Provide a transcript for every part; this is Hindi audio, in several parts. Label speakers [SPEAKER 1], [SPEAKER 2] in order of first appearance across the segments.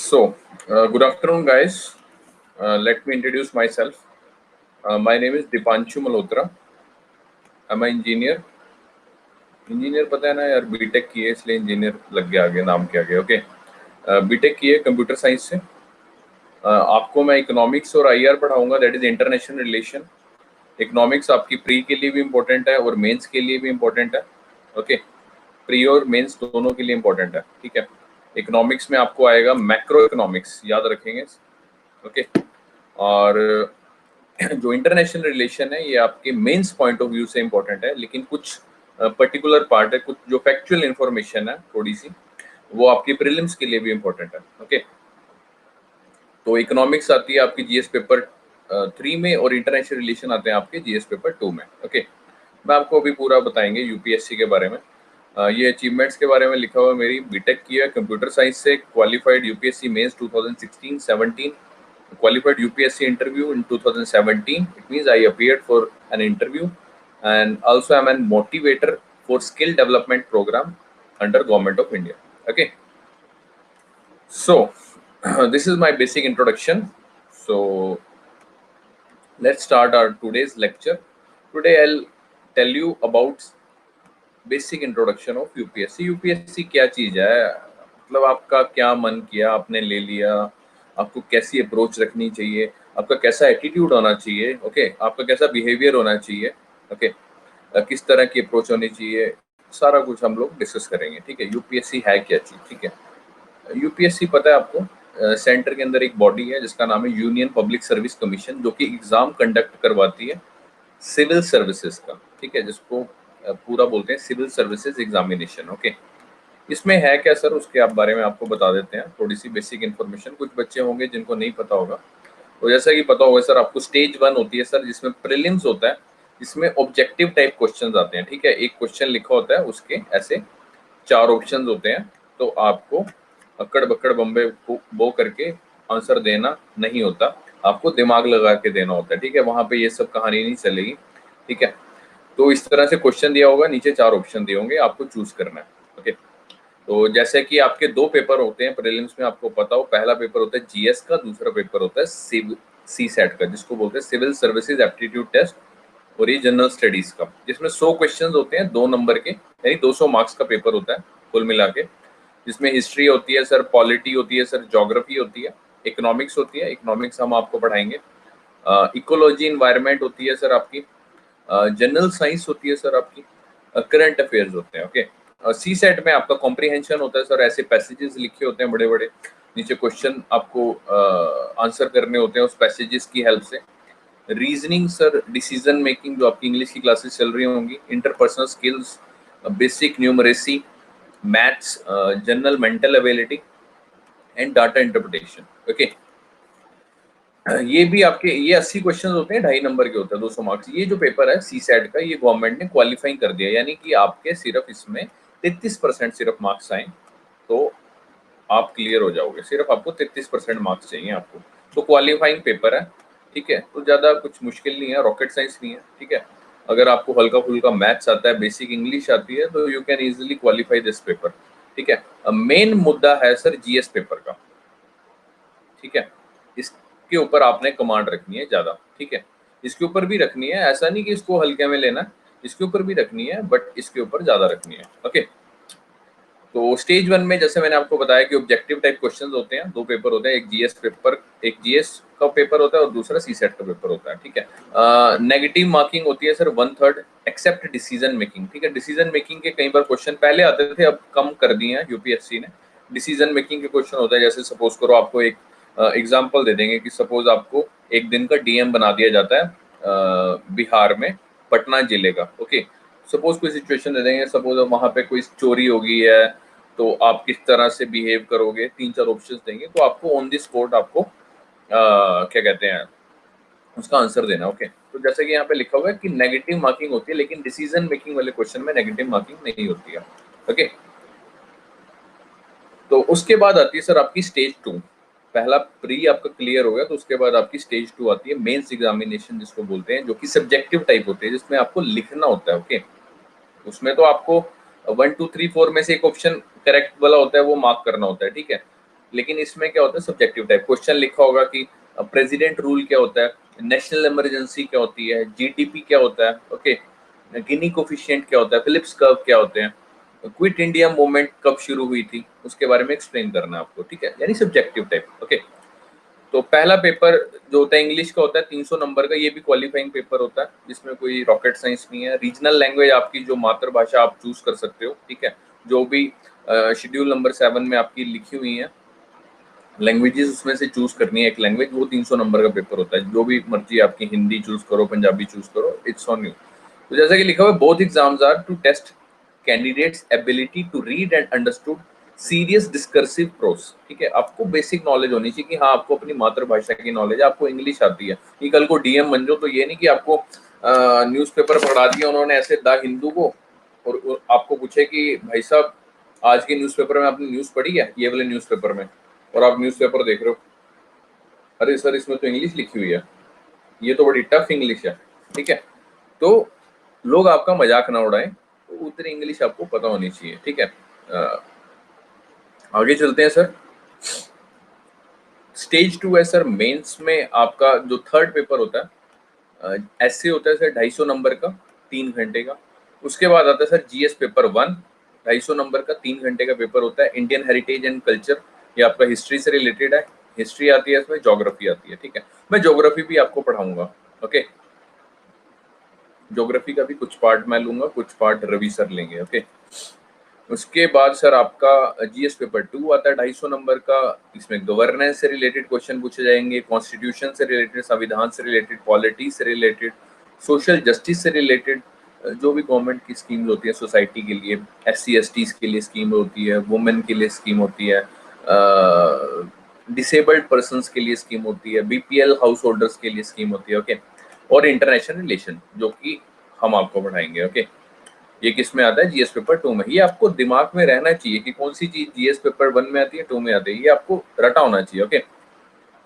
[SPEAKER 1] Good afternoon, guys. Let me introduce myself. My name is Dipanshu Malhotra. I'm an engineer. Engineer पता है ना यार, बीटेक किए इसलिए इंजीनियर लग गया, आगे नाम के आगे। ओके, बीटेक किए कंप्यूटर साइंस से। आपको मैं इकोनॉमिक्स और आईआर पढ़ाऊंगा, that is international relation. Economics आपकी प्री के लिए भी इम्पोर्टेंट है और मेंस के लिए भी इम्पोर्टेंट है। ओके, प्री और मेंस दोनों के लिए इम्पोर्टेंट है, ठीक है। इकोनॉमिक्स में आपको आएगा मैक्रो इकोनॉमिक्स, याद रखेंगे। ओके, और जो इंटरनेशनल रिलेशन है ये आपके मेंस पॉइंट ऑफ व्यू से इम्पोर्टेंट है, लेकिन कुछ पर्टिकुलर पार्ट है, कुछ जो फैक्चुअल इंफॉर्मेशन है थोड़ी सी, वो आपकी प्रीलिम्स के लिए भी इम्पोर्टेंट है। ओके, तो इकोनॉमिक्स आती है आपकी जीएस पेपर 3 में और इंटरनेशनल रिलेशन आते हैं आपके जीएस पेपर 2 में। ओके, मैं आपको अभी पूरा बताएंगे यूपीएससी के बारे में। ये अचीवमेंट्स के बारे में लिखा हुआ है। मेरी बीटेक की है कंप्यूटर साइंस से, qualified UPSC mains 2016-17, qualified UPSC interview in 2017. It means I appeared for an interview, and also I'm a motivator for skill development program under Government of India. Okay, so this is my basic introduction. So let's start our today's lecture. Today I'll tell you about basic introduction of UPSC. UPSC क्या चीज है, मतलब आपका क्या मन किया, आपने ले लिया, आपको कैसी अप्रोच रखनी चाहिए, आपका कैसा एटीट्यूड होना चाहिए, ओके, आपका कैसा बिहेवियर होना चाहिए, ओके, किस तरह की अप्रोच होनी चाहिए, सारा कुछ हम लोग डिस्कस करेंगे, ठीक है। यूपीएससी है क्या चीज, ठीक है। यूपीएससी पता है आपको, सेंटर के अंदर एक बॉडी है जिसका नाम है यूनियन पब्लिक सर्विस कमीशन, जो कि एग्जाम कंडक्ट करवाती है सिविल सर्विसेज का, ठीक है, जिसको पूरा बोलते हैं सिविल सर्विसेज एग्जामिनेशन। ओके, इसमें है क्या सर, उसके आप बारे में आपको बता देते हैं थोड़ी सी बेसिक इन्फॉर्मेशन। कुछ बच्चे होंगे जिनको नहीं पता होगा, तो जैसा कि पता होगा सर आपको, स्टेज 1 होती है सर, जिसमें प्रीलिम्स होता है, इसमें ऑब्जेक्टिव टाइप क्वेश्चंस आते हैं, ठीक है। एक क्वेश्चन लिखा होता है, उसके ऐसे 4 ऑप्शंस होते हैं, तो आपको अक्कड़ बक्कड़ बम्बे बो करके आंसर देना नहीं होता, आपको दिमाग लगा के देना होता है, ठीक है। वहां पे ये सब कहानी नहीं चलेगी, ठीक है। तो इस तरह से क्वेश्चन दिया होगा, नीचे 4 ऑप्शन दिए होंगे, आपको चूज करना है। ओके, तो जैसे कि आपके 2 पेपर होते हैं प्रीलिम्स में, आपको पता हो, पहला पेपर होता है जीएस का, दूसरा पेपर होता है सी सेट का, जिसको बोलते हैं सिविल सर्विसेज एप्टीट्यूड टेस्ट, और ये जनरल स्टडीज का, जिसमें 100 क्वेश्चन होते हैं 2 नंबर के, यानी 200 मार्क्स का पेपर होता है कुल मिला के, जिसमें हिस्ट्री होती है सर, पॉलिटी होती है सर, ज्योग्राफी होती है, इकोनॉमिक्स होती है, इकोनॉमिक्स हम आपको पढ़ाएंगे, इकोलॉजी इन्वायरमेंट होती है सर आपकी, जनरल साइंस होती है सर आपकी, करंट अफेयर्स होते हैं। ओके, सी सेट में आपका कॉम्प्रिहेंशन होता है सर, ऐसे पैसेजेस लिखे होते हैं बड़े बड़े, नीचे क्वेश्चन आपको आंसर करने होते हैं उस पैसेजेस की हेल्प से। रीजनिंग सर, डिसीजन मेकिंग, जो आपकी इंग्लिश की क्लासेस चल रही होंगी, interpersonal skills, basic numeracy, maths, general mental ability and data interpretation. Okay, ये भी आपके, ये 80 क्वेश्चन होते हैं, 2.5 नंबर के होते हैं, 200 मार्क्स। ये जो पेपर है सी सेट का, ये गवर्नमेंट ने क्वालिफाइंग कर दिया, यानी कि आपके सिर्फ इसमें 33% सिर्फ मार्क्स आए तो आप क्लियर हो जाओगे, सिर्फ आपको 33% मार्क्स चाहिए आपको, तो क्वालिफाइंग पेपर है, ठीक है। तो ज्यादा कुछ मुश्किल नहीं है, रॉकेट साइंस नहीं है, ठीक है। अगर आपको हल्का फुल्का मैथ्स आता है, बेसिक इंग्लिश आती है, तो you can easily qualify this paper, ठीक है। मेन मुद्दा है सर जीएस पेपर का, ठीक है। इसके ऊपर आपने कमांड रखनी है ज्यादा, ठीक है। इसके ऊपर भी रखनी है, ऐसा नहीं कि इसको हल्के में लेना, इसके ऊपर भी रखनी है, बट इसके ऊपर ज्यादा रखनी है। ओके, तो स्टेज 1 में जैसे मैंने आपको बताया कि ऑब्जेक्टिव टाइप क्वेश्चंस होते हैं, 2 पेपर होते हैं, एक जीएस पेपर, एक जीएस का पेपर होता है और दूसरा सी सेट का पेपर होता है, ठीक है। नेगेटिव मार्किंग होती है सर 1/3 एक्सेप्ट डिसीजन मेकिंग, ठीक है। डिसीजन मेकिंग के कई बार क्वेश्चन पहले आते थे, अब कम कर दिए हैं यूपीएससी ने। डिसीजन मेकिंग के क्वेश्चन होता है, जैसे सपोज करो आपको एक एग्जाम्पल दे देंगे कि सपोज आपको एक दिन का डीएम बना दिया जाता है बिहार में, पटना जिले का। ओके, सपोज कोई सिचुएशन दे देंगे, सपोज वहां पे कोई चोरी हो गई है, तो आप किस तरह से बिहेव करोगे, 3-4 ऑप्शंस देंगे, तो आपको ऑन द स्पॉट आपको क्या कहते हैं उसका आंसर देना। ओके, तो जैसे कि यहाँ पे लिखा हुआ है कि नेगेटिव मार्किंग होती है, लेकिन डिसीजन मेकिंग वाले क्वेश्चन में नेगेटिव मार्किंग नहीं होती है। ओके, तो उसके बाद आती है सर आपकी स्टेज 2। पहला प्री आपका क्लियर हो गया, तो उसके बाद आपकी स्टेज 2 आती है, मेंस एग्जामिनेशन जिसको बोलते हैं, जो कि सब्जेक्टिव टाइप होती है, जिसमें आपको लिखना होता है। ओके, उसमें तो आपको 1 2 3 4 में से एक ऑप्शन करेक्ट वाला होता है, वो मार्क करना होता है, ठीक है। लेकिन इसमें क्या होता है सब्जेक्टिव टाइप क्वेश्चन लिखा होगा कि प्रेसिडेंट रूल क्या होता है, नेशनल इमरजेंसी क्या होती है, जीडीपी क्या होता है, ओके, गिनी कोफिशिएंट क्या होता है, फिलिप्स कर्व क्या होते हैं, क्विट इंडिया मूवमेंट कब शुरू हुई थी, उसके बारे में एक्सप्लेन करना है आपको, ठीक है, यानी सब्जेक्टिव टाइप। ओके, तो पहला पेपर जो होता है इंग्लिश का होता है 300 नंबर का, ये भी क्वालिफाइंग पेपर होता है, जिसमें कोई रॉकेट साइंस नहीं है। रीजनल लैंग्वेज आपकी जो मातृभाषा आप चूज कर सकते हो, ठीक है, जो भी शेड्यूल नंबर 7 में आपकी लिखी हुई है लैंग्वेजेस, उसमें से चूज करनी है एक लैंग्वेज, वो 300 नंबर का पेपर होता है, जो भी मर्जी आपकी, हिंदी चूज करो, पंजाबी चूज करो, इट्स ऑन यू। तो जैसा कि लिखा हुआ है, both exams are to test candidates ability to read and understood serious discursive prose, ठीक है, आपको बेसिक नॉलेज होनी चाहिए कि हाँ आपको अपनी मातृभाषा की नॉलेज है, आपको इंग्लिश आती है, कि कल को डीएम बन जाओ तो ये नहीं कि आपको न्यूज़पेपर पढ़ा दिया उन्होंने ऐसे द हिंदू को, और आपको पूछे कि भाई साहब आज के न्यूज़पेपर में आपने न्यूज़ पढ़ी है, ये वाले न्यूज़पेपर में, और आप न्यूज़पेपर देख रहे हो, अरे सर इसमें तो इंग्लिश लिखी हुई है, ये तो बड़ी टफ इंग्लिश है, ठीक है, तो लोग आपका मजाक ना उड़ाएं, तो उतनी इंग्लिश आपको पता होनी चाहिए, ठीक है। आगे चलते हैं सर। स्टेज 2 है सर मेंस में आपका जो थर्ड पेपर होता है, ऐसे होता है सर 250 नंबर का, 3 घंटे का। उसके बाद आता है सर जीएस पेपर 1, 250 नंबर का, 3 घंटे का पेपर होता है। इंडियन हेरिटेज एंड कल्चर, ये आपका हिस्ट्री से रिलेटेड है, हिस्ट्री आती है इसमें, ज्योग्राफी आती है, ठीक है, मैं ज्योग्राफी भी आपको पढ़ाऊंगा। ओके, ज्योग्राफी का भी कुछ पार्ट मैं लूंगा, कुछ पार्ट रवि सर लेंगे। ओके, उसके बाद सर आपका जीएस पेपर 2 आता है 250 नंबर का, इसमें गवर्नेंस से रिलेटेड क्वेश्चन पूछे जाएंगे, कॉन्स्टिट्यूशन से रिलेटेड, संविधान से रिलेटेड, पॉलिटी से रिलेटेड, सोशल जस्टिस से रिलेटेड, जो भी गवर्नमेंट की स्कीम्स होती है सोसाइटी के लिए, SC STs के लिए स्कीम होती है, वुमेन के लिए स्कीम होती है, डिसेबल्ड पर्सनस के लिए स्कीम होती है, बीपीएल हाउस होल्डर्स के लिए स्कीम होती है। ओके, और इंटरनेशनल रिलेशन जो कि हम आपको पढ़ाएंगे। ओके, ये किस में आता है, जीएस पेपर 2 में। ये आपको दिमाग में रहना चाहिए कि कौन सी चीज जीएस पेपर 1 में आती है, 2 में आती है, ये आपको रटा होना चाहिए। ओके,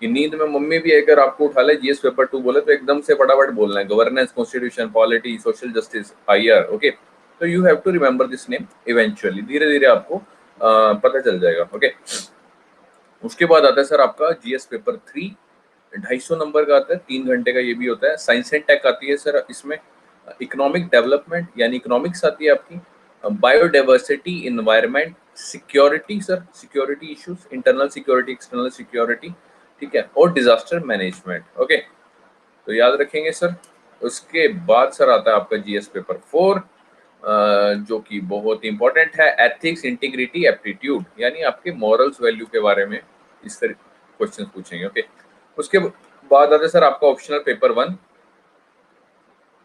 [SPEAKER 1] कि नींद में मम्मी भी अगर आपको उठा ले जीएस पेपर 2 बोले तो एकदम से फटाफट बोलना है, governance, constitution, polity, social justice, higher. Okay, तो you have to remember this name eventually, धीरे धीरे आपको पता चल जाएगा। ओके, उसके बाद आता है सर आपका जीएस पेपर 3, 250 नंबर का आता है, 3 घंटे का, ये भी होता है। साइंस एंड टेक आती है सर इसमें, इकोनॉमिक डेवलपमेंट यानी इकोनॉमिक्स आती है आपकी, biodiversity, environment, security sir, security issues, internal security, external security, ठीक है, और डिजास्टर मैनेजमेंट। ओके, तो याद रखेंगे सर। उसके बाद सर आता है आपका जीएस पेपर 4, जो कि बहुत इंपॉर्टेंट है, एथिक्स, इंटीग्रिटी, एप्टीट्यूड, यानी आपके मॉरल्स वैल्यू के बारे में इस तरह क्वेश्चन पूछेंगे। ओके, उसके बाद आता है सर आपका ऑप्शनल पेपर 1,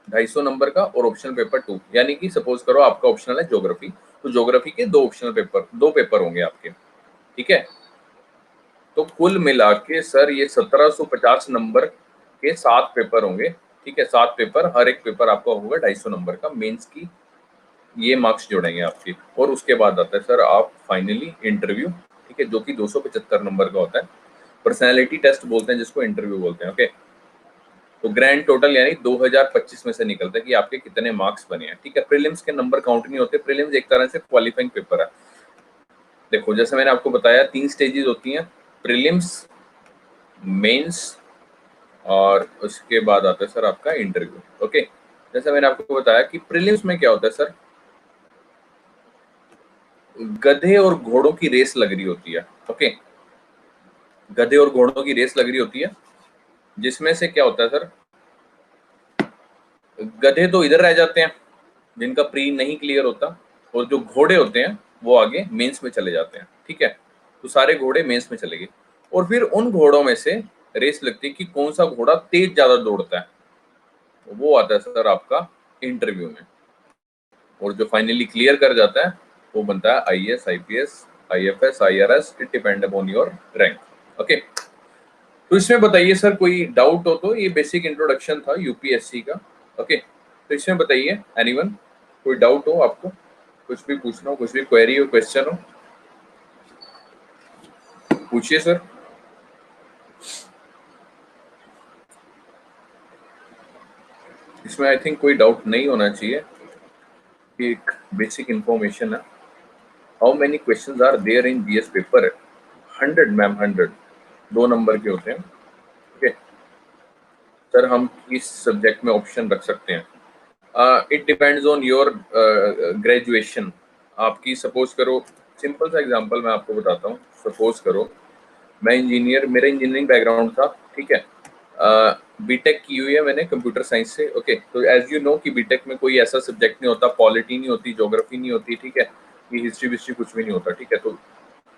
[SPEAKER 1] 250 नंबर का, और ऑप्शनल पेपर 2, यानी कि सपोज करो आपका ऑप्शनल है ज्योग्राफी, तो ज्योग्राफी के 2 ऑप्शनल पेपर, 2 पेपर होंगे आपके, ठीक है। तो कुल मिला के सर ये 1750 नंबर के 7 पेपर होंगे, ठीक है, 7 पेपर, हर एक पेपर आपका होगा 250 नंबर का, मेंस की ये मार्क्स जोड़ेंगे आपके। और उसके बाद आता है सर आप फाइनली इंटरव्यू, ठीक है, जो कि 275 नंबर का होता है, पर्सनैलिटी टेस्ट बोलते हैं जिसको, इंटरव्यू बोलते हैं। ओके, तो ग्रैंड टोटल यानी 2025 में से निकलता है कि आपके कितने मार्क्स बने हैं, ठीक है। प्रीलिम्स के नंबर काउंट नहीं होते, प्रीलिम्स एक तरह से क्वालिफाइंग पेपर है। देखो जैसे मैंने आपको बताया 3 स्टेजेस होती हैं, प्रीलिम्स, मेंस, और उसके बाद आता है सर आपका इंटरव्यू। ओके, जैसे मैंने आपको बताया कि प्रीलिम्स में क्या होता है सर, गधे और घोड़ों की रेस लग रही होती है। ओके, गधे और घोड़ों की रेस लग रही होती है, जिसमें से क्या होता है सर, गधे तो इधर रह जाते हैं जिनका प्री नहीं क्लियर होता, और जो घोड़े होते हैं वो आगे मेंस में चले जाते हैं, ठीक है। तो सारे घोड़े मेंस में चले गए, और फिर उन घोड़ों में से रेस लगती है कि कौन सा घोड़ा तेज ज्यादा दौड़ता है, तो वो आता है सर आपका इंटरव्यू में, और जो फाइनली क्लियर कर जाता है वो बनता है IAS, IPS, IFS, IRS, it depend upon your rank. Okay, तो इसमें बताइए सर कोई डाउट हो तो, ये बेसिक इंट्रोडक्शन था यूपीएससी का। ओके, तो इसमें बताइए एनीवन, कोई डाउट हो आपको, कुछ भी पूछना हो, कुछ भी क्वेरी हो, क्वेश्चन हो, पूछिए सर। इसमें आई थिंक कोई डाउट नहीं होना चाहिए, एक बेसिक इंफॉर्मेशन है। How many questions are there in GS paper 100 ma'am, 100 2 number के होते हैं। ओके सर, हम किस सब्जेक्ट में ऑप्शन रख सकते हैं? It depends on your graduation. आपकी सपोज करो, सिंपल सा एग्जांपल मैं आपको बताता हूँ। सपोज करो मैं इंजीनियर, मेरा इंजीनियरिंग बैकग्राउंड था, ठीक है। बीटेक की हुई है मैंने कंप्यूटर साइंस से। ओके तो एज यू नो कि बीटेक में कोई ऐसा सब्जेक्ट नहीं होता, पॉलिटी नहीं होती, ज्योग्राफी नहीं होती, ठीक है, कि हिस्ट्री विस्ट्री कुछ भी नहीं होता, ठीक है। तो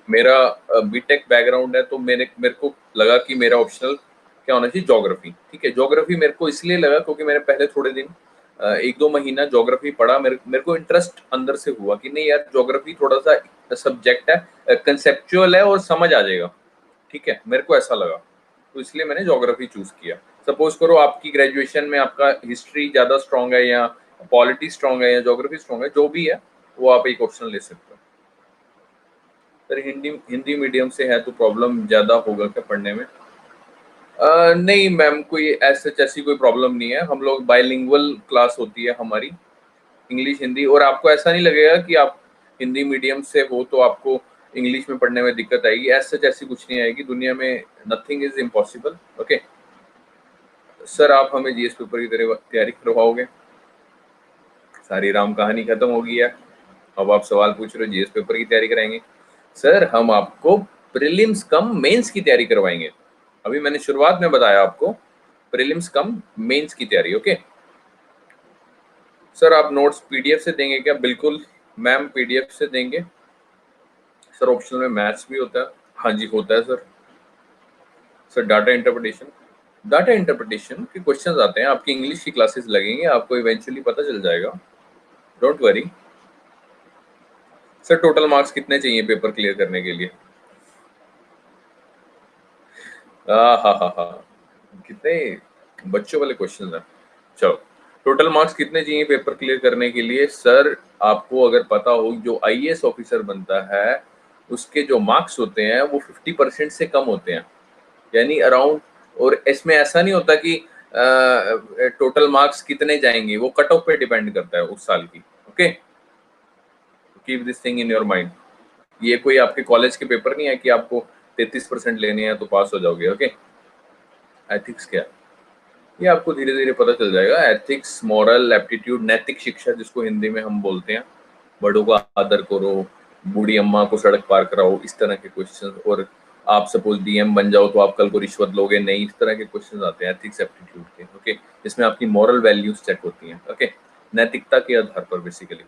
[SPEAKER 1] मेरा बीटेक बैकग्राउंड है, तो मेरे मेरे को लगा कि मेरा ऑप्शनल क्या होना चाहिए, ज्योग्राफी, ठीक है। ज्योग्राफी मेरे को इसलिए लगा क्योंकि मैंने पहले थोड़े दिन 1-2 महीना ज्योग्राफी पढ़ा, मेरे को इंटरेस्ट अंदर से हुआ कि नहीं यार, ज्योग्राफी थोड़ा सा सब्जेक्ट है, कंसेप्चुअल है और समझ आ जाएगा, ठीक है, मेरे को ऐसा लगा, तो इसलिए मैंने ज्योग्राफी चूज किया। सपोज करो आपकी ग्रेजुएशन में आपका हिस्ट्री ज्यादा स्ट्रांग है या पॉलिटी स्ट्रांग है या ज्योग्राफी स्ट्रांग है, जो भी है वो आप एक ऑप्शन ले सकते हो। सर हिंदी हिंदी मीडियम से है तो प्रॉब्लम ज्यादा होगा क्या पढ़ने में? नहीं मैम, कोई ऐसी कोई प्रॉब्लम नहीं है। हम लोग बाइलिंगुअल क्लास होती है हमारी, इंग्लिश हिंदी, और आपको ऐसा नहीं लगेगा कि आप हिंदी मीडियम से हो तो आपको इंग्लिश में पढ़ने में दिक्कत आएगी। ऐसी कुछ नहीं आएगी दुनिया में, nothing is impossible. Okay sir, आप हमें जीएस पेपर की तैयारी करवाओगे? सारी राम कहानी खत्म हो गई है, अब आप सवाल पूछ रहे हो जीएस पेपर की तैयारी कराएंगे? सर हम आपको प्रीलिम्स कम मेंस की तैयारी करवाएंगे। अभी मैंने शुरुआत में बताया आपको, प्रीलिम्स कम मेंस की तैयारी। ओके सर, आप नोट्स पीडीएफ से देंगे क्या? बिल्कुल मैम, पीडीएफ से देंगे। सर ऑप्शनल में मैथ्स भी होता है? हाँ जी होता है sir. Sir data interpretation, data interpretation के क्वेश्चंस आते हैं, आपकी इंग्लिश की क्लासेस लगेंगे, आपको इवेंचुअली पता चल जाएगा, don't worry. Sir total marks कितने चाहिए पेपर क्लियर करने के लिए? हाँ हाँ हाँ, कितने बच्चों वाले क्वेश्चन हैं। चलो, टोटल मार्क्स कितने चाहिए पेपर क्लियर करने के लिए? सर आपको अगर पता हो, जो आईएएस ऑफिसर बनता है उसके जो मार्क्स होते हैं वो 50% से कम होते हैं, यानी अराउंड। और इसमें ऐसा नहीं होता कि टोटल मार्क्स कितने जाएंगे, वो कट ऑफ पे डिपेंड करता है उस साल की। Okay keep this thing in your mind. ये कोई आपके कॉलेज के पेपर नहीं है कि आपको 33% लेने हैं तो पास हो जाओगे। ओके एथिक्स क्या है? ये आपको धीरे धीरे पता चल जाएगा। एथिक्स, मॉरल एप्टीट्यूड, नैतिक शिक्षा जिसको हिंदी में हम बोलते हैं, बड़ों का आदर करो, बूढ़ी अम्मा को सड़क पार कराओ, इस तरह के क्वेश्चन। और आप सपोज डीएम बन जाओ तो आप कल को रिश्वत लोगे नहीं, इस तरह के क्वेश्चन आते हैं एथिक्स एप्टीट्यूड के। ओके इसमें आपकी मॉरल वैल्यूज चेक होती हैं। ओके नैतिकता के आधार पर बेसिकली।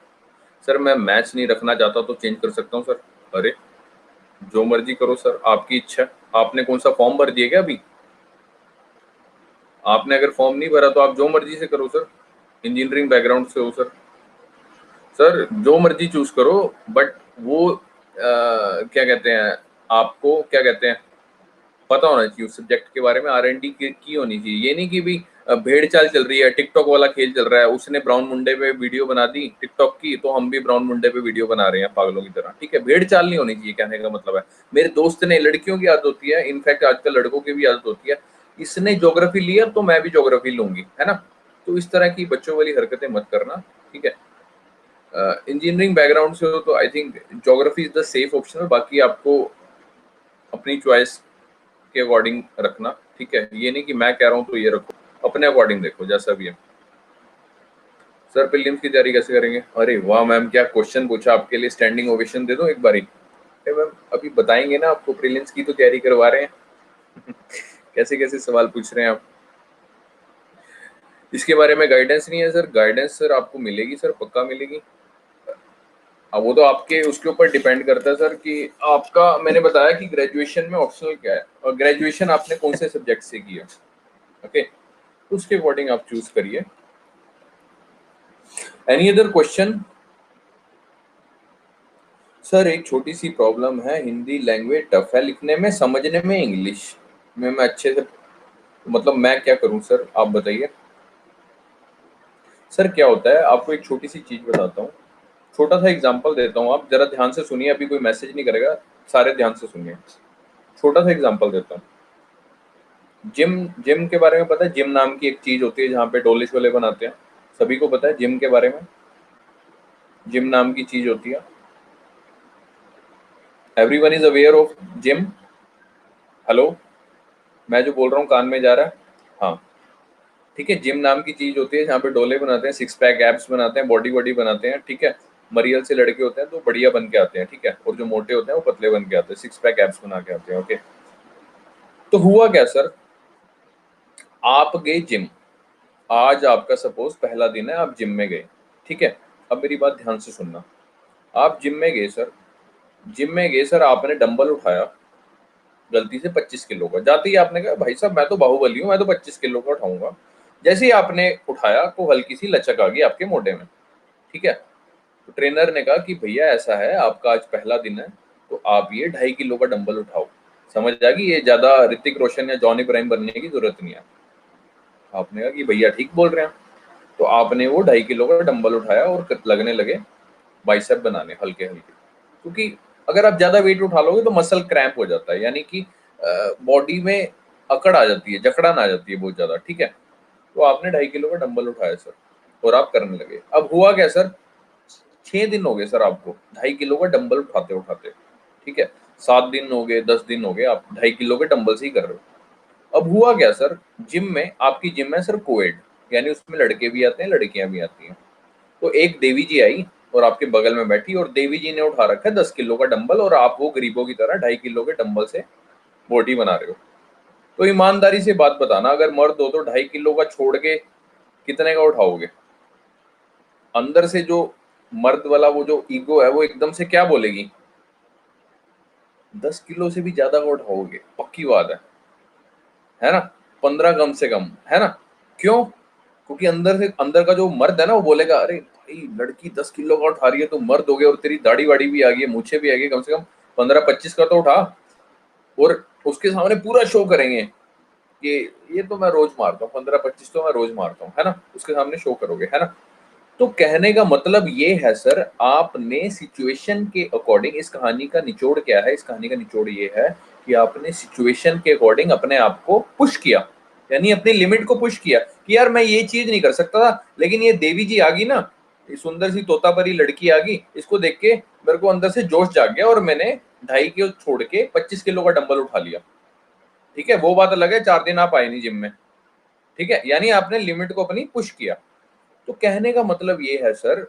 [SPEAKER 1] सर मैं मैच नहीं रखना चाहता तो चेंज कर सकता हूँ सर? अरे जो मर्जी करो सर, आपकी इच्छा। आपने कौन सा फॉर्म भर दिया क्या अभी? आपने अगर फॉर्म नहीं भरा तो आप जो मर्जी से करो सर, इंजीनियरिंग बैकग्राउंड से हो सर। सर जो मर्जी चूज करो, बट वो क्या कहते हैं, आपको क्या कहते हैं, पता होना चाहिए उस सब्जेक्ट के बारे में, आर&डी की होनी चाहिए। ये नहीं कि भी भेड़ चाल चल रही है, टिकटॉक वाला खेल चल रहा है, उसने ब्राउन मुंडे पे वीडियो बना दी टिकटॉक की तो हम भी ब्राउन मुंडे पे वीडियो बना रहे हैं पागलों की तरह, ठीक है। भेड़ चाल नहीं होनी चाहिए, कहने का मतलब है। मेरे दोस्त ने, लड़कियों की आदत होती है, इनफैक्ट आजकल लड़कों की भी आदत होती है, इसने ज्योग्राफी लिया तो मैं भी ज्योग्राफी लूंगी, है ना। तो इस तरह की बच्चों वाली हरकतें मत करना, ठीक है। इंजीनियरिंग बैकग्राउंड से हो तो I think geography is the safe option है, बाकी आपको अपनी चॉइस के अकॉर्डिंग रखना, ठीक है। ये नहीं कि मैं कह रहा हूँ तो ये रखो, अपने अकॉर्डिंग देखो जैसा भी है। सर प्रीलिम्स की तैयारी कैसे करेंगे? अरे वाह मैम, क्या क्वेश्चन पूछा, आपके लिए स्टैंडिंग ओवेशन दे दो एक बारी। मैम अभी बताएंगे ना आपको, प्रीलिम्स की तो तैयारी करवा रहे हैं कैसे कैसे सवाल पूछ रहे हैं आप। इसके बारे में गाइडेंस नहीं है सर? गाइडेंस सर आपको मिलेगी सर, पक्का मिलेगी। अब वो तो आपके उसके ऊपर डिपेंड करता है सर कि आपका, मैंने बताया कि ग्रेजुएशन में ऑप्शनल क्या है और ग्रेजुएशन आपने कौन से सब्जेक्ट से किया। ओके उसके अकॉर्डिंग आप चूज करिए। Any other question? सर एक छोटी सी प्रॉब्लम है, हिंदी लैंग्वेज टफ है लिखने में, समझने में इंग्लिश में मैं अच्छे से, मतलब मैं क्या करूं सर, आप बताइए। सर क्या होता है, आपको एक छोटी सी चीज बताता हूँ, छोटा सा एग्जांपल देता हूँ, आप जरा ध्यान से सुनिए, अभी कोई मैसेज नहीं करेगा, सारे ध्यान से सुनिए। छोटा सा एग्जांपल देता हूँ। जिम, जिम के बारे में पता है? जिम नाम की एक चीज होती है जहाँ पे डोले शोले बनाते हैं, सभी को पता है जिम के बारे में? जिम नाम की चीज होती है, everyone is aware of gym. Hello, मैं जो बोल रहा हूँ कान में जा रहा है? हाँ, ठीक है। जिम नाम की चीज होती है जहाँ पे डोले बनाते हैं, सिक्स पैक एब्स बनाते हैं, बॉडी बॉडी बनाते हैं, ठीक है। मरियल से लड़के होते हैं तो बढ़िया बन के आते हैं, ठीक है, और जो मोटे होते हैं वो पतले बन के आते हैं, सिक्स पैक एब्स बना के आते हैं, ओके। तो हुआ क्या सर, आप गए जिम, आज आपका सपोज पहला दिन है, आप जिम में गए, ठीक है। अब मेरी बात ध्यान से सुनना, आप जिम में गए सर, जिम में गए सर, आपने डंबल उठाया गलती से 25 किलो का, जाते ही आपने कहा भाई साहब मैं तो बाहुबली हूँ, मैं तो 25 किलो का उठाऊंगा। जैसे ही आपने उठाया तो हल्की सी लचक आ गई आपके मोढे में, ठीक है। तो ट्रेनर ने कहा कि भैया ऐसा है, आपका आज पहला दिन है, तो आप ये 2.5 किलो का डंबल उठाओ। समझ आ गई, ये ज्यादा ऋतिक रोशन या जॉनी इब्राहिम बनने की जरूरत नहीं है। आपने कहा कि भैया ठीक बोल रहे हैं, तो आपने वो 2.5 किलो का डंबल उठाया और लगने लगे बाइसेप बनाने हल्के हल्के, क्योंकि अगर आप ज्यादा वेट उठा लोगे तो मसल क्रैम्प हो जाता है, यानी कि बॉडी में अकड़ आ जाती है, जकड़न आ जाती है बहुत ज्यादा, ठीक है। तो आपने 2.5 किलो का डंबल उठाया सर, और आप करने लगे। अब हुआ क्या सर, 6 दिन हो गए सर आपको 2.5 किलो का डंबल उठाते उठाते, ठीक है। 7 दिन हो गए, 10 दिन हो गए, आप 2.5 किलो के डंबल से ही कर रहे हो। अब हुआ क्या सर, जिम में, आपकी जिम है सर कोएड, यानी उसमें लड़के भी आते हैं लड़कियां भी आती हैं। तो एक देवी जी आई और आपके बगल में बैठी, और देवी जी ने उठा रखा है 10 किलो का डंबल, और आप वो गरीबों की तरह 2.5 किलो के डंबल से बॉडी बना रहे हो। तो ईमानदारी से बात बताना, अगर मर्द हो तो 2.5 किलो का छोड़ के कितने का उठाओगे? अंदर से जो मर्द वाला वो जो ईगो है वो एकदम से क्या बोलेगी, 10 किलो से भी ज्यादा का उठाओगे, पक्की बात है ना? 15 कम से कम, है ना? क्यों? क्योंकि अंदर से, अंदर का जो मर्द है ना वो बोलेगा अरे भाई लड़की 10 किलो का उठा रही है, तो मर्द हो गए और तेरी दाढ़ी वाड़ी भी आ गई है, मूछें भी आ गई, कम से कम 15-25 का तो उठा। और उसके सामने पूरा शो करेंगे कि ये तो मैं रोज मारता हूँ, 15-25 तो मैं रोज मारता हूँ, है ना? उसके सामने शो करोगे, है ना? तो कहने का मतलब ये है सर, आपने सिचुएशन के अकॉर्डिंग, इस कहानी का निचोड़ क्या है, इस कहानी का निचोड़ ये है कि आपने सिचुएशन के अकॉर्डिंग अपने आप को पुश किया, यानी अपनी लिमिट को पुश किया कि यार मैं ये चीज नहीं कर सकता था, लेकिन ये देवी जी आ गई ना, ये सुंदर सी तोता परी लड़की आ गई, इसको देख के मेरे को अंदर से जोश जाग गया और मैंने 2.5 किलो छोड़ के 25 किलो का डंबल उठा लिया, ठीक है। वो बात अलग है, 4 दिन आप आए नहीं जिम में, ठीक है, यानी आपने लिमिट को अपनी पुश किया। तो कहने का मतलब ये है सर,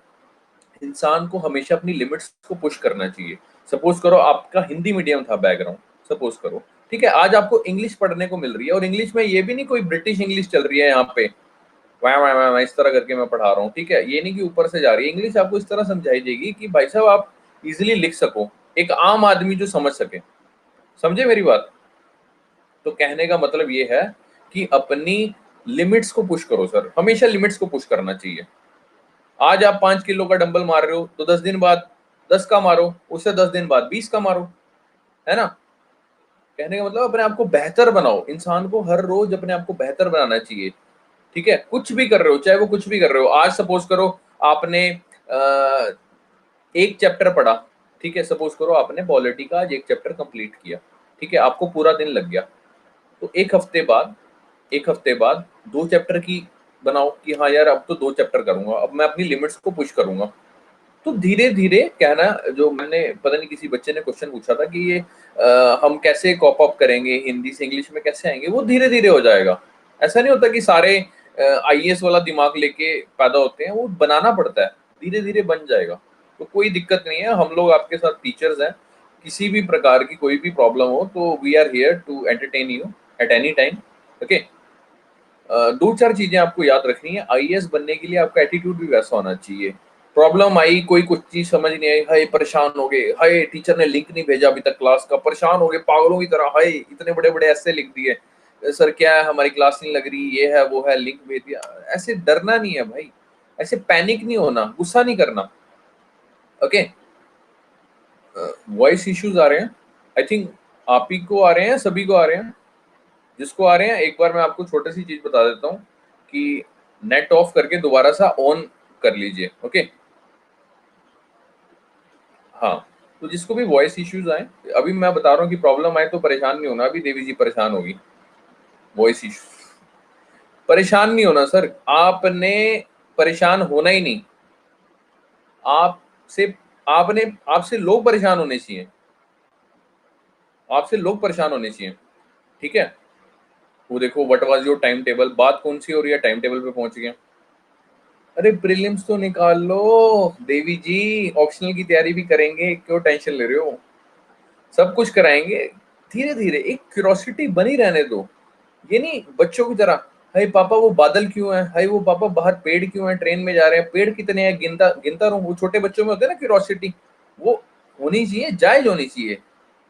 [SPEAKER 1] इंसान को हमेशा अपनी लिमिट्स को पुश करना चाहिए। सपोज करो आपका हिंदी मीडियम था बैकग्राउंड, सपोज करो, ठीक है, आज आपको इंग्लिश पढ़ने को मिल रही है, और इंग्लिश में ये भी नहीं कोई ब्रिटिश इंग्लिश चल रही है यहाँ पे, वाह वाह वाह वाह इस तरह करके मैं पढ़ा रहा हूँ, ठीक है, ये नहीं कि ऊपर से जा रही है इंग्लिश, आपको इस तरह समझाई जाएगी कि भाई साहब आप इजिली लिख सको, एक आम आदमी जो समझ सके। समझे मेरी बात? तो कहने का मतलब ये है कि अपनी लिमिट्स को पुश करो सर, हमेशा लिमिट्स को पुश करना चाहिए। आज आप 5 किलो का डंबल मार रहे हो तो 10 दिन बाद 10 का मारो, उससे 10 दिन बाद 20 का मारो, है ना? कहने का मतलब अपने आप को बेहतर बनाओ, इंसान को हर रोज अपने आप को बेहतर बनाना चाहिए, ठीक है। कुछ भी कर रहे हो, चाहे वो कुछ भी कर रहे हो, आज सपोज करो आपने एक चैप्टर पढ़ा, ठीक है, सपोज करो आपने पॉलिटी का आज एक चैप्टर कंप्लीट किया, ठीक है, आपको पूरा दिन लग गया। तो एक हफ्ते बाद 2 चैप्टर की बनाओ कि हाँ यार अब तो 2 चैप्टर करूंगा, अब मैं अपनी लिमिट्स को पुश करूंगा। तो धीरे धीरे क्या ना, जो मैंने पता नहीं किसी बच्चे ने क्वेश्चन पूछा था कि ये हम कैसे कॉप अप करेंगे, हिंदी से इंग्लिश में कैसे आएंगे, वो धीरे धीरे हो जाएगा। ऐसा नहीं होता कि सारे आईएएस वाला दिमाग लेके पैदा होते हैं, वो बनाना पड़ता है, धीरे धीरे बन जाएगा। तो कोई दिक्कत नहीं है, हम लोग आपके साथ टीचर्स हैं, किसी भी प्रकार की कोई भी प्रॉब्लम हो तो we are here to entertain you at any time, okay. 2-4 चीजें आपको याद रखनी है, आईएएस बनने के लिए आपका एटीट्यूड भी वैसा होना चाहिए। प्रॉब्लम आई, कोई कुछ चीज समझ नहीं आई, हाय परेशान हो गए, हाय टीचर ने लिंक नहीं भेजा अभी तक क्लास का, परेशान हो गए पागलों की तरह, हाय इतने बड़े बड़े ऐसे लिख दिए, सर क्या है हमारी क्लास नहीं लग रही, ये है वो है, लिंक भेज दिया। ऐसे डरना नहीं है भाई, ऐसे पैनिक नहीं होना, गुस्सा नहीं करना, ओके। वॉइस इश्यूज आ रहे हैं, आई थिंक आप ही को आ रहे हैं, सभी को आ रहे हैं? जिसको आ रहे हैं एक बार मैं आपको छोटी सी चीज बता देता हूँ कि नेट ऑफ करके दोबारा सा ऑन कर लीजिए, ओके। हाँ, तो जिसको भी वॉइस इश्यूज आए, अभी मैं बता रहा हूँ कि प्रॉब्लम आए तो परेशान नहीं होना, अभी देवी जी परेशान होगी, वॉइस इश्यू परेशान नहीं होना सर, आपने परेशान होना ही नहीं, आपसे आपने आपसे लोग परेशान होने चाहिए, आपसे लोग परेशान होने चाहिए। ठीक है, वो देखो what was your time table, बात कौन सी हो रही है, टाइम टेबल पे पहुंच गए। अरे प्रीलिम्स तो निकाल लो देवी जी, ऑप्शनल की तैयारी भी करेंगे, क्यों टेंशन ले रहे हो, सब कुछ कराएंगे। धीरे धीरे एक क्यूरोसिटी बनी रहने दो, ये नहीं बच्चों की तरह, हाय पापा वो बादल क्यों है, हाय वो पापा बाहर पेड़ क्यों है, ट्रेन में जा रहे हैं पेड़ कितने हैं, गिनता गिनता रहूं। वो छोटे बच्चों में होते हैं ना क्यूरोसिटी, वो होनी चाहिए, जायज होनी चाहिए।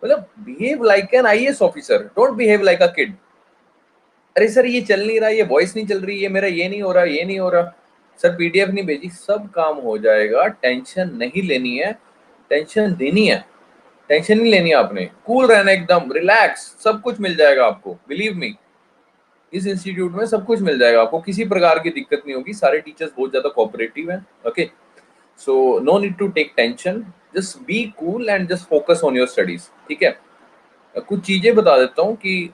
[SPEAKER 1] मतलब behave like an IAS officer, don't behave like a kid. अरे सर ये चल नहीं रहा, ये वॉइस नहीं चल रही, ये मेरा ये नहीं हो रहा, ये नहीं हो रहा, सर पीडीएफ नहीं भेजी, सब काम हो जाएगा, टेंशन नहीं लेनी है, टेंशन देनी है, टेंशन नहीं लेनी है आपने, कूल रहना, एकदम रिलैक्स, सब कुछ मिल जाएगा आपको, बिलीव मी। इस इंस्टीट्यूट में सब कुछ मिल जाएगा आपको, किसी प्रकार की दिक्कत नहीं होगी, सारे टीचर्स बहुत ज्यादा कोऑपरेटिव हैं। Okay, so no need to take tension, just be cool and just focus on your studies. ठीक है, कुछ चीजें बता देता हूँ कि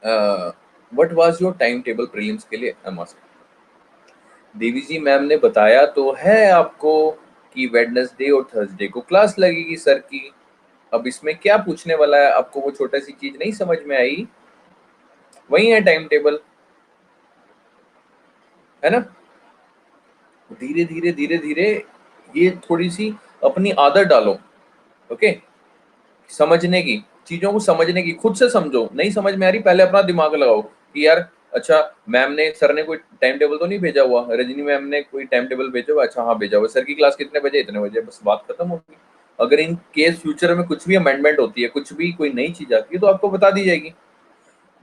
[SPEAKER 1] what was your time table prelims के लिए। I am asking Devi ji, ma'am ने बताया तो है आपको कि वेडनेसडे और थर्सडे को क्लास लगेगी सर की, अब इसमें क्या पूछने वाला है, आपको वो छोटा सी चीज नहीं समझ में आई, वही है टाइम टेबल, है ना। धीरे धीरे धीरे धीरे ये थोड़ी सी अपनी आदत डालो। ओके, समझने की, चीजों को समझने की, खुद से समझो, नहीं समझ में आ रही पहले अपना दिमाग लगाओ कि यार अच्छा मैम ने, सर ने कोई टाइम टेबल तो नहीं भेजा हुआ, रजनी मैम ने कोई टाइम टेबल भेजा हुआ, अच्छा हाँ भेजा हुआ, सर की क्लास कितने बजे, इतने बजे, बस बात खत्म होगी। अगर इन केस फ्यूचर में कुछ भी अमेंडमेंट होती है, कुछ भी कोई नई चीज आती है तो आपको बता दी जाएगी।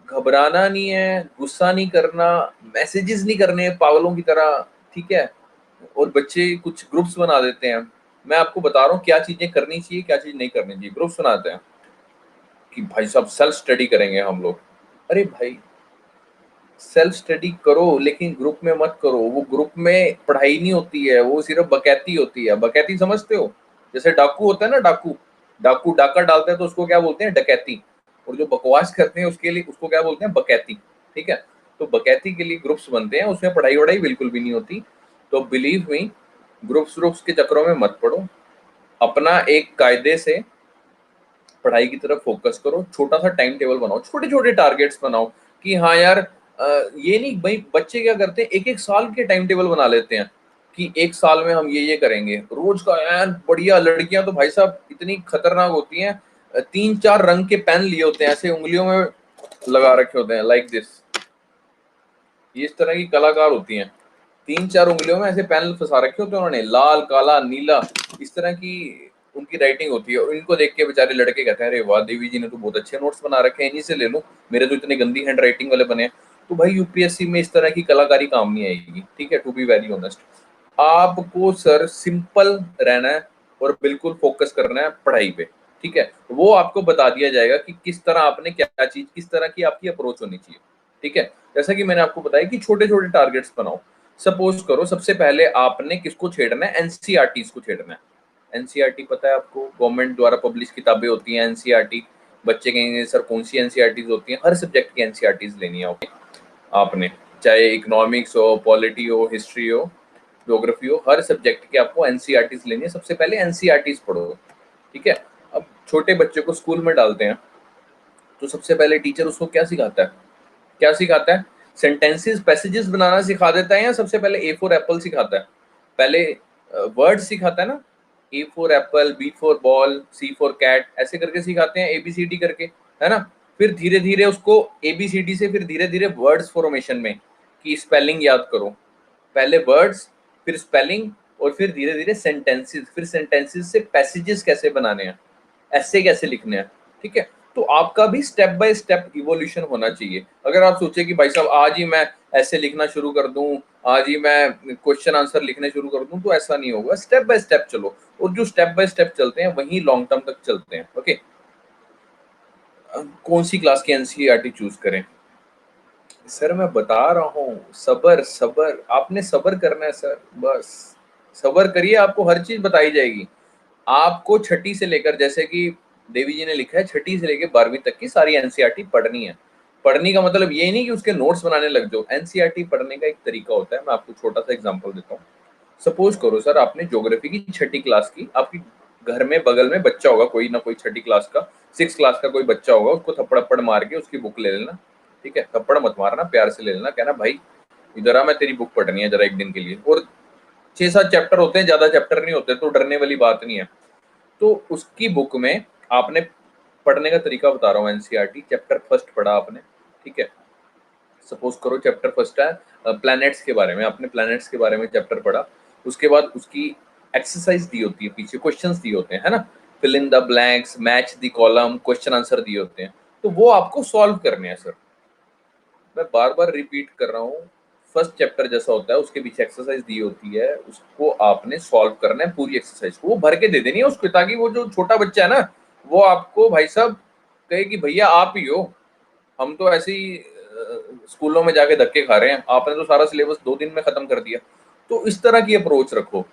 [SPEAKER 1] घबराना नहीं है, गुस्सा नहीं करना, मैसेजेस नहीं करने पागलों की तरह, ठीक है। और बच्चे कुछ ग्रुप्स बना देते हैं, मैं आपको बता रहा हूँ क्या चीजें करनी चाहिए, क्या चीज नहीं करनी चाहिए। ग्रुप्स बनाते हैं कि भाई साहब सेल्फ स्टडी करेंगे हम लोग, अरे भाई सेल्फ स्टडी करो लेकिन ग्रुप में मत करो, वो ग्रुप में पढ़ाई नहीं होती है, वो सिर्फ बकैती होती है। बकैती समझते हो, जैसे डाकू होता है ना, डाकू, डाकू डाका डालते हैं तो उसको क्या बोलते हैं, डकैती। और जो बकवास करते हैं उसके लिए उसको क्या बोलते हैं, बकैती। ठीक है, तो बकैती के लिए ग्रुप्स बनते हैं, उसमें पढ़ाई वढ़ाई बिल्कुल भी नहीं होती। तो बिलीव मी, ग्रुप्स ग्रुप्स के चक्करों में मत पड़ो, अपना एक कायदे से पढ़ाई की तरफ फोकस करो, छोटा सा टाइम टेबल बनाओ, छोटे छोटे टारगेट्स बनाओ कि हाँ यार ये नहीं भाई, बच्चे क्या करते हैं एक एक साल के टाइम टेबल बना लेते हैं कि एक साल में हम ये करेंगे रोज का, यार बढ़िया। लड़कियां तो भाई साहब इतनी खतरनाक होती हैं, तीन चार रंग के पेन लिए होते हैं, ऐसे उंगलियों में लगा रखे होते हैं, लाइक दिस, ये इस तरह की कलाकार होती हैं, तीन चार उंगलियों में ऐसे पेन फंसा रखे होते हैं उन्होंने, लाल काला नीला, इस तरह की उनकी राइटिंग होती है। और इनको देख के बेचारे लड़के कहते हैं अरे वाह देवी जी ने तो बहुत अच्छे नोट्स बना रखे हैं, इन्हीं से ले लूं, मेरे तो इतने गंदी हैंड राइटिंग वाले बने हैं। तो भाई यूपीएससी में इस तरह की कलाकारी काम नहीं आएगी, ठीक है, टू बी वेरी ऑनेस्ट। आपको सर सिंपल रहना है और बिल्कुल फोकस करना है पढ़ाई पे, ठीक है। वो आपको बता दिया जाएगा कि किस तरह आपने क्या चीज, किस तरह की आपकी अप्रोच होनी चाहिए, ठीक है। जैसा कि मैंने आपको बताया कि छोटे छोटे टारगेट्स बनाओ। सपोज करो सबसे पहले आपने किसको छेड़ना है, एनसीईआरटीज को छेड़ना है। एनसीईआरटी पता है आपको, गवर्नमेंट द्वारा पब्लिश किताबें होती हैं एनसीईआरटी। बच्चे कहेंगे सर कौन सी एनसीईआरटीज होती हैं, हर सब्जेक्ट की एनसीईआरटीज लेनी है ओके आपने, चाहे इकोनॉमिक्स हो, पॉलिटी हो, हिस्ट्री हो, ज्योग्राफी हो, हर सब्जेक्ट की आपको एनसीईआरटीज लेनी है। सबसे पहले एनसीईआरटीज पढ़ो, ठीक है। अब छोटे बच्चे को स्कूल में डालते हैं तो सबसे पहले टीचर उसको क्या सिखाता है, क्या सिखाता है, सेंटेंसेस पैसेजेस बनाना सिखा देता है, या सबसे पहले ए फॉर एप्पल सिखाता है, पहले वर्ड सिखाता है ना, A for apple, B for ball, C for cat, ऐसे करके सिखाते हैं एबीसीडी करके, है ना। फिर धीरे धीरे उसको एबीसीडी से फिर धीरे धीरे वर्ड्स फॉर्मेशन में कि स्पेलिंग याद करो, पहले वर्ड्स फिर स्पेलिंग और फिर धीरे धीरे सेंटेंसेस, फिर सेंटेंसेस से पैसेजेस कैसे बनाने हैं, ऐसे कैसे लिखने हैं, ठीक है। तो आपका भी स्टेप बाय स्टेप इवोल्यूशन होना चाहिए। अगर आप सोचे कि भाई साहब आज ही मैं ऐसे लिखना शुरू कर दूं, आज ही मैं क्वेश्चन आंसर लिखने शुरू कर दूं, तो ऐसा नहीं होगा, स्टेप बाय स्टेप चलो। और जो स्टेप बाय स्टेप चलते हैं वही लॉन्ग टर्म तक चलते हैं। ओके, कौन सी क्लास की एनसीईआरटी चूज करें, सर मैं बता रहा हूँ, सबर सबर, आपने सबर करना है सर, बस सबर करिए, आपको हर चीज बताई जाएगी। आपको छठी से लेकर, जैसे कि देवी जी ने लिखा है, छठी से लेकर 12वीं तक की सारी एनसीईआरटी पढ़नी है। पढ़ने का मतलब ये नहीं कि उसके नोट्स बनाने लग जाओ, एनसीईआरटी पढ़ने का एक तरीका होता है। मैं आपको छोटा सा एग्जांपल देता हूँ। सपोज करो सर आपने ज्योग्राफी की छठी क्लास की, आपकी घर में बगल में बच्चा होगा कोई ना कोई, छठी क्लास का, 6 क्लास का कोई बच्चा होगा, उसको थप्पड़ थप्पड़ मार के उसकी बुक ले लेना, ठीक है, थप्पड़ मत मारना, प्यार से ले लेना, कहना भाई इधर आ, मैं तेरी बुक पढ़नी है जरा एक दिन के लिए। और 6-7 चैप्टर होते हैं, ज्यादा चैप्टर नहीं होते, तो डरने वाली बात नहीं है। तो उसकी बुक में आपने पढ़ने का तरीका बता रहा हूँ, एनसीईआरटी चैप्टर फर्स्ट पढ़ा आपने, ठीक है, सपोज करो चैप्टर फर्स्ट है प्लैनेट्स के बारे में, आपने प्लैनेट्स के बारे में चैप्टर पढ़ा, उसके बाद उसकी एक्सरसाइज दी होती है, पीछे क्वेश्चंस दिए होते हैं, है ना, fill in the blanks, match the column, question answer दिए होते हैं, तो वो आपको सॉल्व करने हैं सर। मैं बार बार रिपीट कर रहा हूँ, फर्स्ट चैप्टर जैसा होता है, उसके पीछे एक्सरसाइज दी होती है, उसको आपने सॉल्व करना है पूरी एक्सरसाइज को, वो भर के दे देनी है उसको, ताकि वो जो छोटा बच्चा है ना, वो आपको भाई साहब कहे कि भैया आप ही हो, हम तो ऐसे ही स्कूलों में जाके धक्के खा रहे हैं, आपने तो सारा सिलेबस 2 दिन में खत्म कर दिया। तो इस तरह की अप्रोच रखो,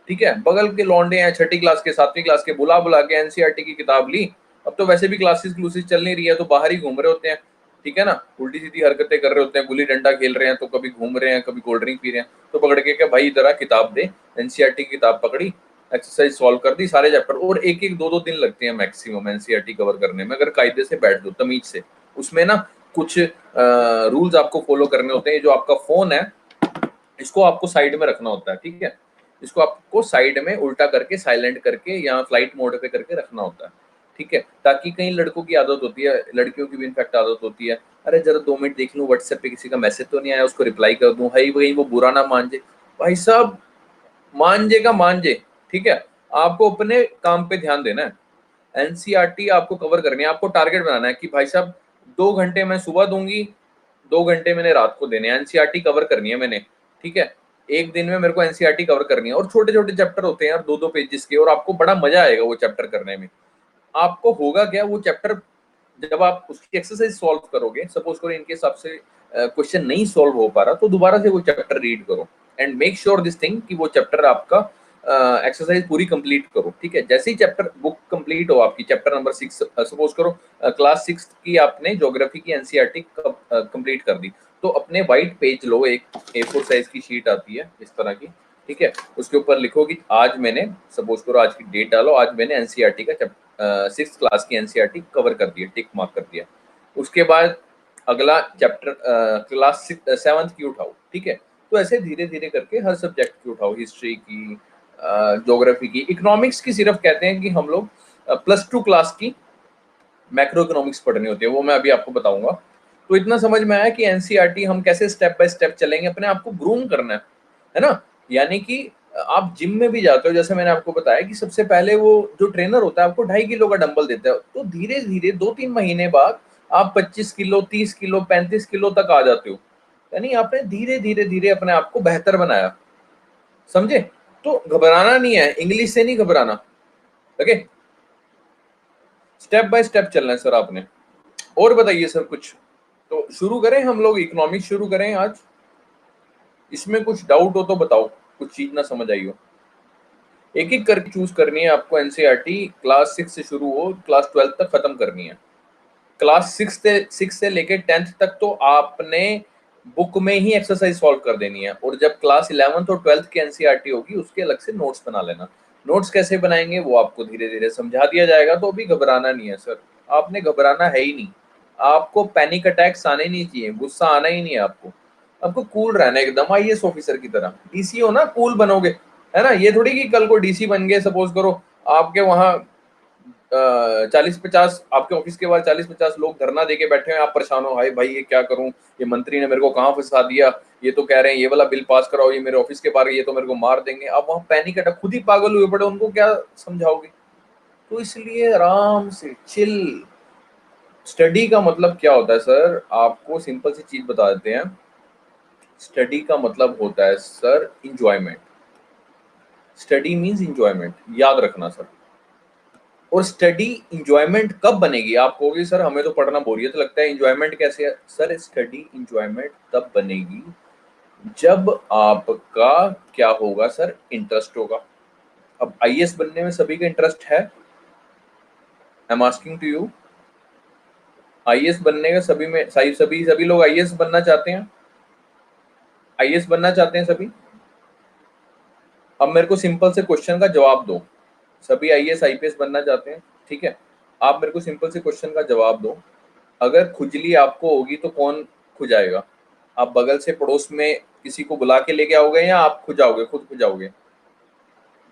[SPEAKER 1] ठीक है। बगल के लौंडे हैं छठी क्लास के, 7वीं क्लास के, बुला बुला के एनसीईआरटी की किताब ली, अब तो वैसे भी क्लासेस क्लूसेस चल नहीं रही है, तो बाहर ही घूम रहे होते हैं, ठीक है ना, उल्टी सीधी हरकतें कर रहे होते हैं, गुल्ली डंडा खेल रहे हैं, तो कभी घूम रहे हैं, कभी कोल्ड ड्रिंक पी रहे हैं, तो पकड़ के क्या भाई इधर आ किताब दे, एनसीईआरटी की किताब पकड़ी, एक्सरसाइज सॉल्व कर दी सारे चैप्टर, और एक एक 2-2 दिन लगते हैं मैक्सिमम एनसीईआरटी कवर करने में, अगर कायदे से बैठ दो, तमीज से। उसमें ना कुछ रूल्स आपको फॉलो करने होते हैं। जो आपका फोन है, इसको आपको साइड में रखना होता है, ठीक है, इसको आपको साइड में उल्टा करके, साइलेंट करके, या फ्लाइट मोड पे करके रखना होता है, ठीक है, ताकि कई लड़कों की आदत होती है, लड़कियों की भी इनफैक्ट आदत होती है, अरे जरा 2 मिनट देख लूं व्हाट्सएप पे किसी का मैसेज तो नहीं आया, उसको रिप्लाई कर दूं, भाई भाई वो बुरा ना मान जाए। भाई साहब मांझेगा मांझे, ठीक है, आपको अपने काम पे ध्यान देना है, एनसीईआरटी आपको कवर करनी है, आपको टारगेट बनाना है कि भाई साहब 2 घंटे मैं सुबह दूंगी, 2 घंटे मैंने रात को देने, एनसीईआरटी कवर करनी है मैंने, ठीक है, एक दिन में मेरे को एनसीईआरटी कवर करनी है। और छोटे छोटे चैप्टर होते हैं यार, 2-2 पेजेस के, और आपको बड़ा मजा आएगा वो चैप्टर करने में। आपको होगा क्या, वो चैप्टर जब आप उसकी एक्सरसाइज सॉल्व करोगे, सपोज करो इनके हिसाब से क्वेश्चन नहीं सॉल्व हो पा रहा, तो दोबारा से वो चैप्टर रीड करो, and make sure this thing कि वो चैप्टर आपका एक्सरसाइज पूरी कंप्लीट करो, ठीक है। जैसे ही चैप्टर बुक कंप्लीट हो आपकी, चैप्टर नंबर 6 सपोज करो क्लास 6 की आपने ज्योग्राफी की एनसीईआरटी कंप्लीट कर दी, तो अपने व्हाइट पेज लो, एक A4 साइज की शीट आती है इस तरह की, ठीक है, उसके ऊपर लिखो कि आज मैंने, सपोज करो आज की डेट डालो, आज मैंने एनसीईआरटी का 6th क्लास की एनसीईआरटी कवर कर दी है, टिक मार्क कर दिया। उसके बाद अगला चैप्टर क्लास 7th की उठाओ, ठीक है। तो ऐसे धीरे धीरे करके हर सब्जेक्ट की उठाओ, हिस्ट्री की, ज्योग्राफी की, इकोनॉमिक्स की सिर्फ कहते हैं कि हम लोग +2 क्लास की मैक्रो इकोनॉमिक्स पढ़नी होती है, वो मैं अभी आपको बताऊंगा। तो इतना समझ में आया कि एनसीईआरटी हम कैसे स्टेप बाय स्टेप चलेंगे, अपने आप को ग्रूम करना है ना। यानी कि आप जिम में भी जाते हो, जैसे मैंने आपको बताया कि सबसे पहले वो जो ट्रेनर होता है आपको 2.5 किलो का डंबल देता है, तो धीरे धीरे 2-3 महीने बाद आप 25 किलो, 30 किलो, 35 किलो तक आ जाते हो, यानी आपने धीरे धीरे धीरे अपने आप को बेहतर बनाया, समझे। तो घबराना नहीं है, इंग्लिश से नहीं घबराना, ओके, स्टेप बाय स्टेप चलना है सर आपने। और बताइए सर कुछ, तो शुरू करें हम लोग, इकोनॉमिक्स शुरू करें आज, इसमें कुछ डाउट हो तो बताओ, कुछ चीज ना समझ आई हो। एक एक करके चूज करनी है आपको एनसीईआरटी, क्लास 6 से शुरू हो, क्लास 12 तक खत्म करनी है। क्लास 6 से लेके 10th तक तो आपने बुक में ही एक्सरसाइज सॉल्व कर देनी है, और जब क्लास 11th और 12th की एनसीईआरटी होगी उसके अलग से नोट्स बना लेना। नोट्स कैसे बनाएंगे वो आपको धीरे धीरे समझा दिया जाएगा, तो अभी घबराना नहीं है सर, आपने घबराना है ही नहीं, आपको पैनिक अटैक्स आने नहीं चाहिए, गुस्सा आना ही नहीं है आपको, आपको कूल रहना है एकदम आईएएस ऑफिसर की तरह। डीसी हो ना, कूल बनोगे, है ना, ये थोड़ी कि कल को डीसी बन गए, सपोज करो आपके वहां 40-50 आपके ऑफिस के बाहर 40-50 लोग धरना देके बैठे हैं, आप परेशान हो, हाय भाई ये क्या करूं, ये मंत्री ने मेरे को कहाँ फंसा दिया, ये तो कह रहे हैं ये वाला बिल पास कराओ, ये मेरे ऑफिस के बाहर, ये तो मेरे को मार देंगे। आप वहाँ पैनिक अटैक, खुद ही पागल हुए पड़े, उनको क्या समझाओगे। तो इसलिए आराम से चिल। स्टडी का मतलब क्या होता है सर, आपको सिंपल सी चीज बता देते हैं, स्टडी का मतलब होता है sir enjoyment. Study means enjoyment, याद रखना सर। और स्टडी इंजॉयमेंट कब बनेगी, आप कहोगे सर हमें तो पढ़ना बोरियत लगता है, इंजॉयमेंट कैसे है। सर स्टडी इंजॉयमेंट तब बनेगी जब आपका क्या होगा सर, इंटरेस्ट होगा। अब आईएएस बनने में सभी का इंटरेस्ट है, I am asking to you, IAS बनने का सभी में, सभी लोग आईएएस बनना चाहते हैं, आईएएस बनना चाहते हैं सभी। अब मेरे को सिंपल से क्वेश्चन का जवाब दो, सभी आईएएस आईपीएस बनना चाहते हैं, ठीक है। आप मेरे को सिंपल से क्वेश्चन का जवाब दो, अगर खुजली आपको होगी तो कौन खुजाएगा? आप बगल से पड़ोस में किसी को बुला के लेके आओगे या आप खुजाओगे, खुद खुजाओगे?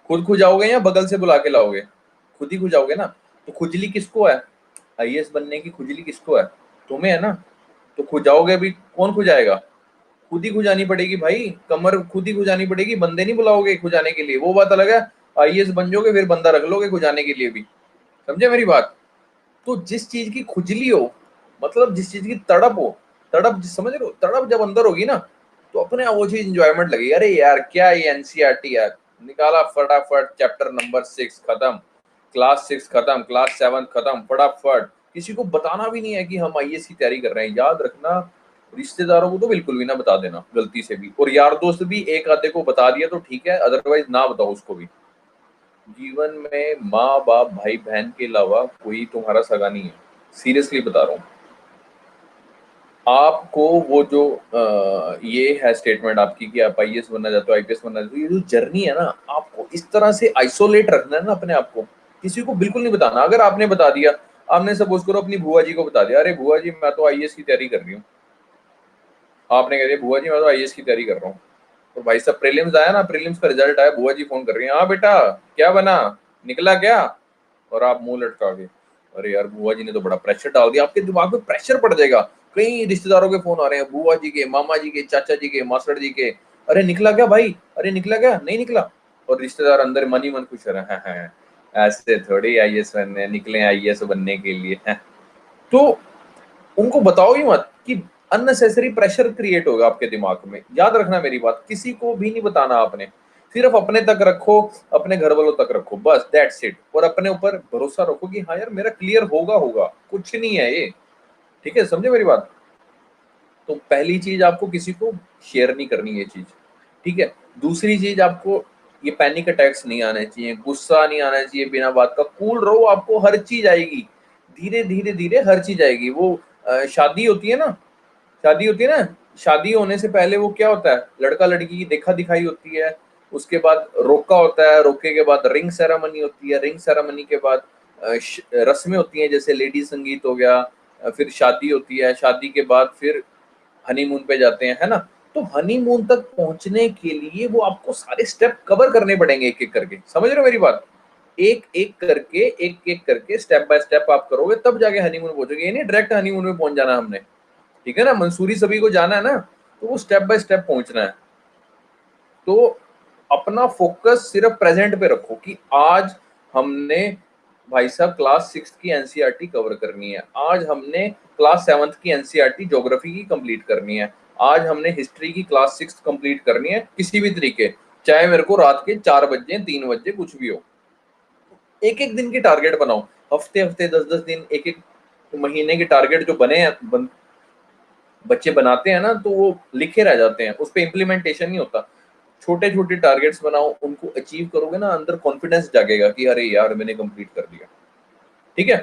[SPEAKER 1] खुद खुजाओगे या बगल से बुला के लाओगे? खुद ही खुजाओगे ना। तो खुजली किसको है? आईएएस बनने की खुजली किसको है? तुम्हें है ना। तो खुजाओगे भी, कौन खुजाएगा? खुद ही खुजानी पड़ेगी भाई, कमर खुद ही खुजानी पड़ेगी, बंदे नहीं बुलाओगे खुजाने के लिए। वो बात अलग है, आईएएस बन जाओगे फिर बंदा रख लोगे खुजाने के लिए भी। समझे मेरी बात? तो जिस चीज की खुजली हो, मतलब जिस चीज की तड़प हो, तड़प समझ रहे हो, तड़प जब अंदर होगी ना, तो अपने आप वो चीज इंजॉयमेंट लगेगी। अरे यार क्या ये एनसीईआरटी यार, निकाला फटाफट चैप्टर नंबर 6 खत्म, क्लास 6 खत्म, क्लास 7 खत्म, फटाफट। किसी को बताना भी नहीं है कि हम आईएएस की तैयारी कर रहे हैं। याद रखना, रिश्तेदारों को तो बिल्कुल भी ना बता देना गलती से भी, और यार दोस्त भी एक आधे को बता दिया तो ठीक है, अदरवाइज ना बताओ उसको भी। जीवन में माँ बाप भाई बहन के अलावा कोई तुम्हारा सगा नहीं है, सीरियसली बता रहा हूँ। आपको वो जो ये है स्टेटमेंट आपकी कि आप आईएएस बनना चाहते हो, आईपीएस बनना चाहते हो, ये जो जर्नी है ना, आपको इस तरह से आइसोलेट रखना है ना अपने आप को, किसी को बिल्कुल नहीं बताना। अगर आपने बता दिया, आपने सपोज करो अपनी बुआ जी को बता दिया, अरे बुआ जी मैं तो आईएएस की तैयारी कर रही हूँ, आपने कह दिया बुआ जी मैं तो आईएएस की तैयारी कर रहा हूँ, तो भाई साहब प्रीलिम्स आया ना, प्रीलिम्स का रिजल्ट आया, बुआ जी फोन कर रही है, हाँ बेटा क्या बना, निकला क्या? और आप मुंह लटका के, अरे यार बुआ जी ने तो बड़ा प्रेशर डाल दिया, आपके दिमाग में प्रेशर पड़ जाएगा। कई रिश्तेदारों के फोन आ रहे हैं, बुआ जी के, मामा जी के, चाचा जी के, मास्टर जी के, अरे निकला क्या भाई, अरे निकला क्या, नहीं निकला। और रिश्तेदार अंदर मन ही मन खुश हो रहे हैं, हैं, ऐसे थोड़ी आईएएस बनने निकले, आईएएस बनने के लिए हैं। तो उनको बताओ ही मत कि अननेसेसरी प्रेशर क्रिएट होगा आपके दिमाग में। याद रखना मेरी बात, किसी को भी नहीं बताना आपने, सिर्फ अपने तक रखो, अपने घर वालों तक रखो, बस दैट्स इट। और अपने ऊपर भरोसा रखो कि हाँ यार मेरा क्लियर होगा होगा, कुछ नहीं है ये, ठीक है, समझे मेरी बात? तो पहली चीज आपको किसी को शेयर नहीं करनी ये चीज, ठीक है। दूसरी चीज, आपको ये पैनिक अटैक्स नहीं आने चाहिए, गुस्सा नहीं आना चाहिए बिना बात का, कूल रहो, आपको हर चीज आएगी, धीरे धीरे धीरे हर चीज आएगी। वो शादी होती है ना, शादी होती है ना, शादी होने से पहले वो क्या होता है, लड़का लड़की की देखा दिखाई होती है, उसके बाद रोका होता है, रोके के बाद रिंग सेरेमनी होती है, रिंग सेरेमनी के बाद रस्में होती हैं, जैसे लेडी संगीत हो गया, फिर शादी होती है, शादी के बाद फिर हनीमून पे जाते हैं, है ना। तो हनीमून तक पहुंचने के लिए वो आपको सारे स्टेप कवर करने पड़ेंगे एक एक करके, समझ रहे हो मेरी बात? एक एक करके स्टेप बाय स्टेप आप करोगे तब जाके हनीमून पहुंचोगे, ये नहीं डायरेक्ट हनीमून में पहुंच जाना हमने, ठीक है ना। मंसूरी सभी को जाना है ना, तो वो स्टेप बाय स्टेप पहुंचना है। तो अपना फोकस सिर्फ प्रेजेंट पे रखो कि आज हमने भाई साहब क्लास 6 की एनसीईआरटी कवर करनी है, आज हमने क्लास 7 की एनसीईआरटी ज्योग्राफी की कंप्लीट करनी है, आज हमने हिस्ट्री की क्लास 6 कंप्लीट करनी है किसी भी तरीके, चाहे मेरे को रात के 4 बजे 3 बजे कुछ भी हो। एक एक दिन की टारगेट बनाओ, हफ्ते हफ्ते 10 10 दिन, एक एक महीने के टारगेट जो बने हैं बच्चे बनाते हैं ना, तो वो लिखे रह जाते हैं, उस पर इम्प्लीमेंटेशन नहीं होता। छोटे छोटे टारगेट्स बनाओ, उनको अचीव करोगे ना, अंदर कॉन्फिडेंस जागेगा कि अरे यार मैंने कंप्लीट कर दिया, ठीक है।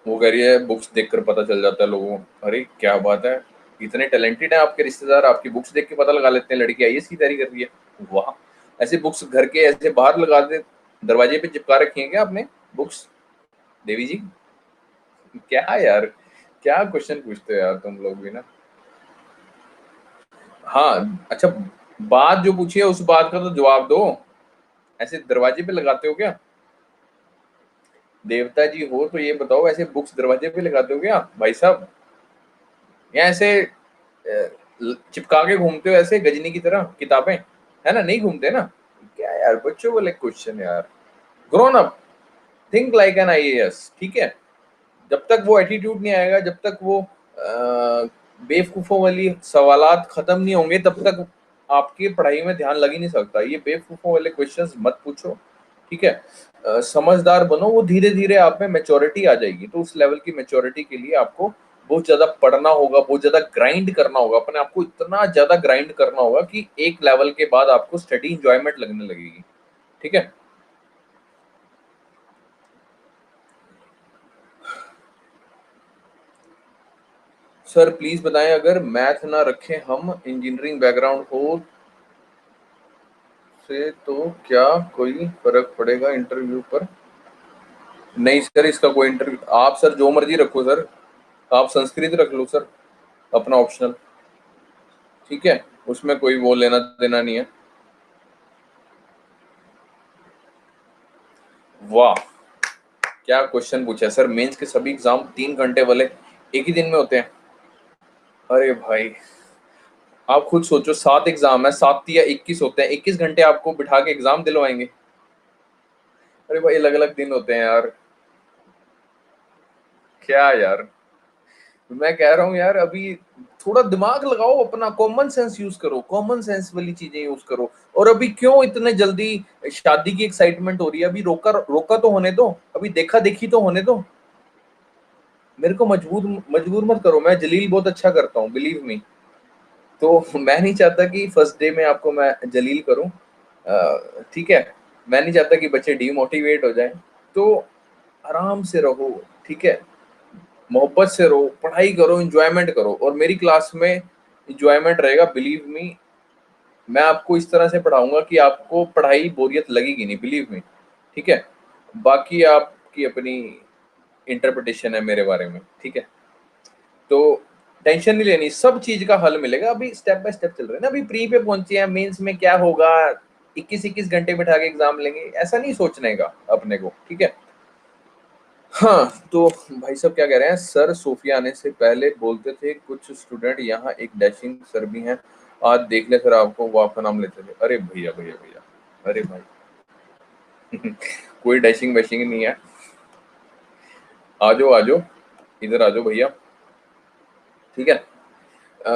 [SPEAKER 1] वो कह रही है बुक्स देखकर पता चल जाता है लोगों को, अरे क्या बात है, इतने टैलेंटेड हैं आपके रिश्तेदार, आपकी बुक्स देख के पता लगा लेते हैं लड़की आईएएस की तैयारी कर रही है। वाह, ऐसे बुक्स घर के ऐसे बाहर लगा दे, दरवाजे पे चिपका रखी है क्या आपने बुक्स, देवी जी? क्या यार, क्या क्वेश्चन पूछते हो यार तुम लोग भी ना। हाँ अच्छा, बात जो पूछी है उस बात का तो जवाब दो, ऐसे दरवाजे पे लगाते हो क्या? देवता जी हो तो ये बताओ, ऐसे बुक्स दरवाजे पे लगाते हो क्या भाई साहब, या ऐसे चिपका के घूमते हो ऐसे गजनी की तरह किताबें, है ना, नहीं घूमते ना। क्या यार बच्चों वाले क्वेश्चन यार, grown up, think like an IAS, ठीक है। जब तक वो एटीट्यूड नहीं आएगा, जब तक वो बेवकूफों वाली सवालात खत्म नहीं होंगे, तब तक आपकी पढ़ाई में ध्यान लग ही नहीं सकता। ये बेवकूफों वाले क्वेश्चंस मत पूछो, ठीक है। समझदार बनो, वो धीरे धीरे आप में मेच्योरिटी आ जाएगी। तो उस लेवल की मेच्योरिटी के लिए आपको बहुत ज्यादा पढ़ना होगा, बहुत ज्यादा ग्राइंड करना होगा, अपने आपको इतना ज्यादा ग्राइंड करना होगा कि एक लेवल के बाद आपको स्टडी इंजॉयमेंट लगने लगेगी, ठीक है। सर प्लीज बताएं, अगर मैथ ना रखें हम, इंजीनियरिंग बैकग्राउंड हो से तो क्या कोई फर्क पड़ेगा इंटरव्यू पर? नहीं सर, इसका कोई इंटरव्यू, आप सर जो मर्जी रखो सर, आप संस्कृत रख लो सर, अपना ऑप्शनल, ठीक है, उसमें कोई वो लेना देना नहीं है। वाह, क्या क्वेश्चन पूछा है सर। मेंस के सभी एग्जाम 3 घंटे वाले एक ही दिन में होते हैं? अरे भाई, आप खुद सोचो, 7 एग्जाम है, 7 या 21 होते हैं, 21 घंटे आपको बिठा के एग्जाम दिलवाएंगे? अरे भाई, अलग अलग दिन होते हैं यार, क्या यार। मैं कह रहा हूँ यार, अभी थोड़ा दिमाग लगाओ, अपना कॉमन सेंस यूज करो, कॉमन सेंस वाली चीजें यूज करो। और अभी क्यों इतने जल्दी शादी की एक्साइटमेंट हो रही है? अभी रोका रोका तो होने दो, अभी देखा देखी तो होने दो। मेरे को मजबूर मजबूर मत करो, मैं जलील बहुत अच्छा करता हूँ, बिलीव मी। तो मैं नहीं चाहता कि फर्स्ट डे में आपको मैं जलील करूं, ठीक है। मैं नहीं चाहता कि बच्चे डीमोटिवेट हो जाएं। तो आराम से रहो, ठीक है, मोहब्बत से रहो, पढ़ाई करो, एंजॉयमेंट करो, और मेरी क्लास में एंजॉयमेंट रहेगा, बिलीव मी। मैं आपको इस तरह से पढ़ाऊंगा कि आपको पढ़ाई बोरियत लगेगी नहीं, बिलीव मी, ठीक है। बाकी आपकी अपनी इंटरप्रिटेशन है मेरे बारे में, ठीक है। तो टेंशन नहीं लेनी, सब चीज का हल मिलेगा। अभी स्टेप बाय स्टेप चल रहे हैं ना, अभी प्री पे पहुंचे हैं, मेंस में क्या होगा, 21-21 घंटे बिठा के एग्जाम लेंगे, ऐसा नहीं सोचने का अपने को, ठीक है। हाँ, तो भाई साहब क्या कह रहे हैं, सर सोफिया आने से पहले बोलते थे कुछ स्टूडेंट यहाँ एक डैशिंग सर भी हैं, आज देख ले सर आपको, वो आपका नाम लेते थे। अरे भैया भैया भैया, अरे भाई कोई डैशिंग वैशिंग नहीं है, आ जाओ आ जाओ, इधर आ जाओ भैया, ठीक है।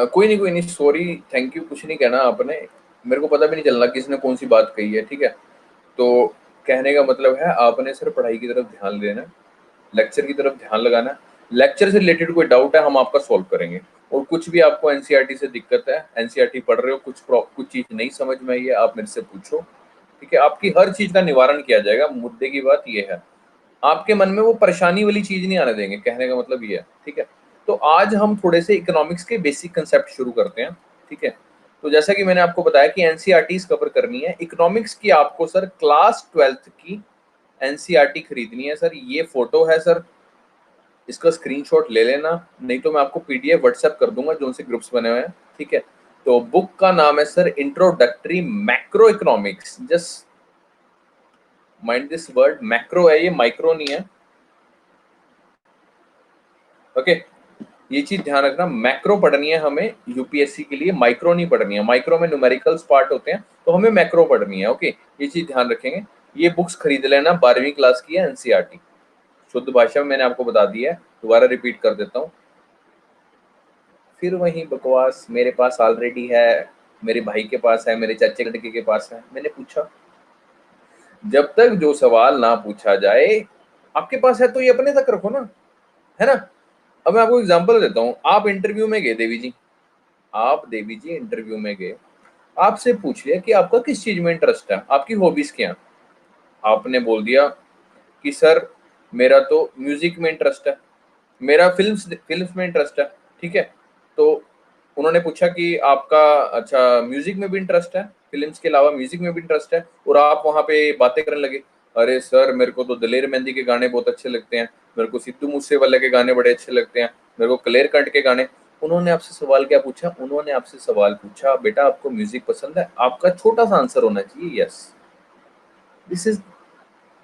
[SPEAKER 1] कोई नहीं, सॉरी थैंक यू कुछ नहीं कहना आपने, मेरे को पता भी नहीं चलना किसने कौन सी बात कही है, ठीक है। तो कहने का मतलब है, आपने सर पढ़ाई की तरफ ध्यान देना है, लेक्चर की तरफ ध्यान लगाना है, लेक्चर से रिलेटेड कोई डाउट है हम आपका सॉल्व करेंगे। और कुछ भी आपको एनसीईआरटी से दिक्कत है, एनसीईआरटी पढ़ रहे हो, कुछ चीज नहीं समझ में आई है, आप मेरे से पूछो, ठीक है। आपकी हर चीज का निवारण किया जाएगा। मुद्दे की बात यह है, आपके मन में वो परेशानी वाली चीज नहीं आने देंगे, कहने का मतलब ये है, ठीक है। तो आज हम थोड़े से इकोनॉमिक्स के बेसिक कंसेप्ट शुरू करते हैं, ठीक है। तो जैसा कि मैंने आपको बताया कि एनसीईआरटी कवर करनी है इकोनॉमिक्स की, आपको सर क्लास 12th की एनसीईआरटी खरीदनी है सर। ये फोटो है सर, इसका स्क्रीनशॉट ले लेना, नहीं तो मैं आपको पीडीएफ व्हाट्सएप कर दूंगा जो उनसे ग्रुप्स बने हुए हैं, ठीक है। तो बुक का नाम है sir introductory macro economics, just mind this word, macro है ये, माइक्रो नहीं है, ओके। ये चीज ध्यान रखना, मैक्रो पढ़नी है हमें यूपीएससी के लिए, माइक्रो नहीं पढ़नी है। माइक्रो में न्यूमेरिकल्स पार्ट होते हैं, तो हमें मैक्रो पढ़नी है, ओके। ये चीज ध्यान रखेंगे। ये बुक्स खरीद लेना, 12वीं क्लास की है, एनसीईआरटी शुद्ध भाषा में मैंने आपको बता दिया है, दोबारा रिपीट कर देता हूँ। फिर वही बकवास, मेरे पास ऑलरेडी है, मेरे भाई के पास है, मेरे चाचे के लड़के के पास है। मैंने पूछा, जब तक जो सवाल ना पूछा जाए, आपके पास है तो ये अपने तक रखो ना, है ना। अब मैं आपको एग्जांपल देता हूँ, आप इंटरव्यू में गए देवी जी, आप देवी जी इंटरव्यू में गए, आपसे पूछ लिया कि आपका किस चीज में इंटरेस्ट है, आपकी हॉबीज क्या हैं। आपने बोल दिया कि सर मेरा तो म्यूजिक में इंटरेस्ट है, मेरा फिल्म्स फिल्म्स में इंटरेस्ट है, ठीक है। तो उन्होंने पूछा कि आपका, अच्छा म्यूजिक में भी इंटरेस्ट है, फिल्म्स के अलावा म्यूजिक में भी इंटरेस्ट है, और आप वहां पे बातें करने लगे, अरे सर मेरे को तो दलेर मेहंदी के गाने बहुत अच्छे लगते हैं, मेरे को सिद्धू मूसेवाले के गाने बड़े अच्छे लगते हैं, मेरे को क्लेयर कंठ के गाने। उन्होंने आपसे सवाल क्या पूछा, उन्होंने आपसे सवाल पूछा, बेटा आपको म्यूजिक पसंद है? आपका छोटा सा आंसर होना चाहिए, yes. This is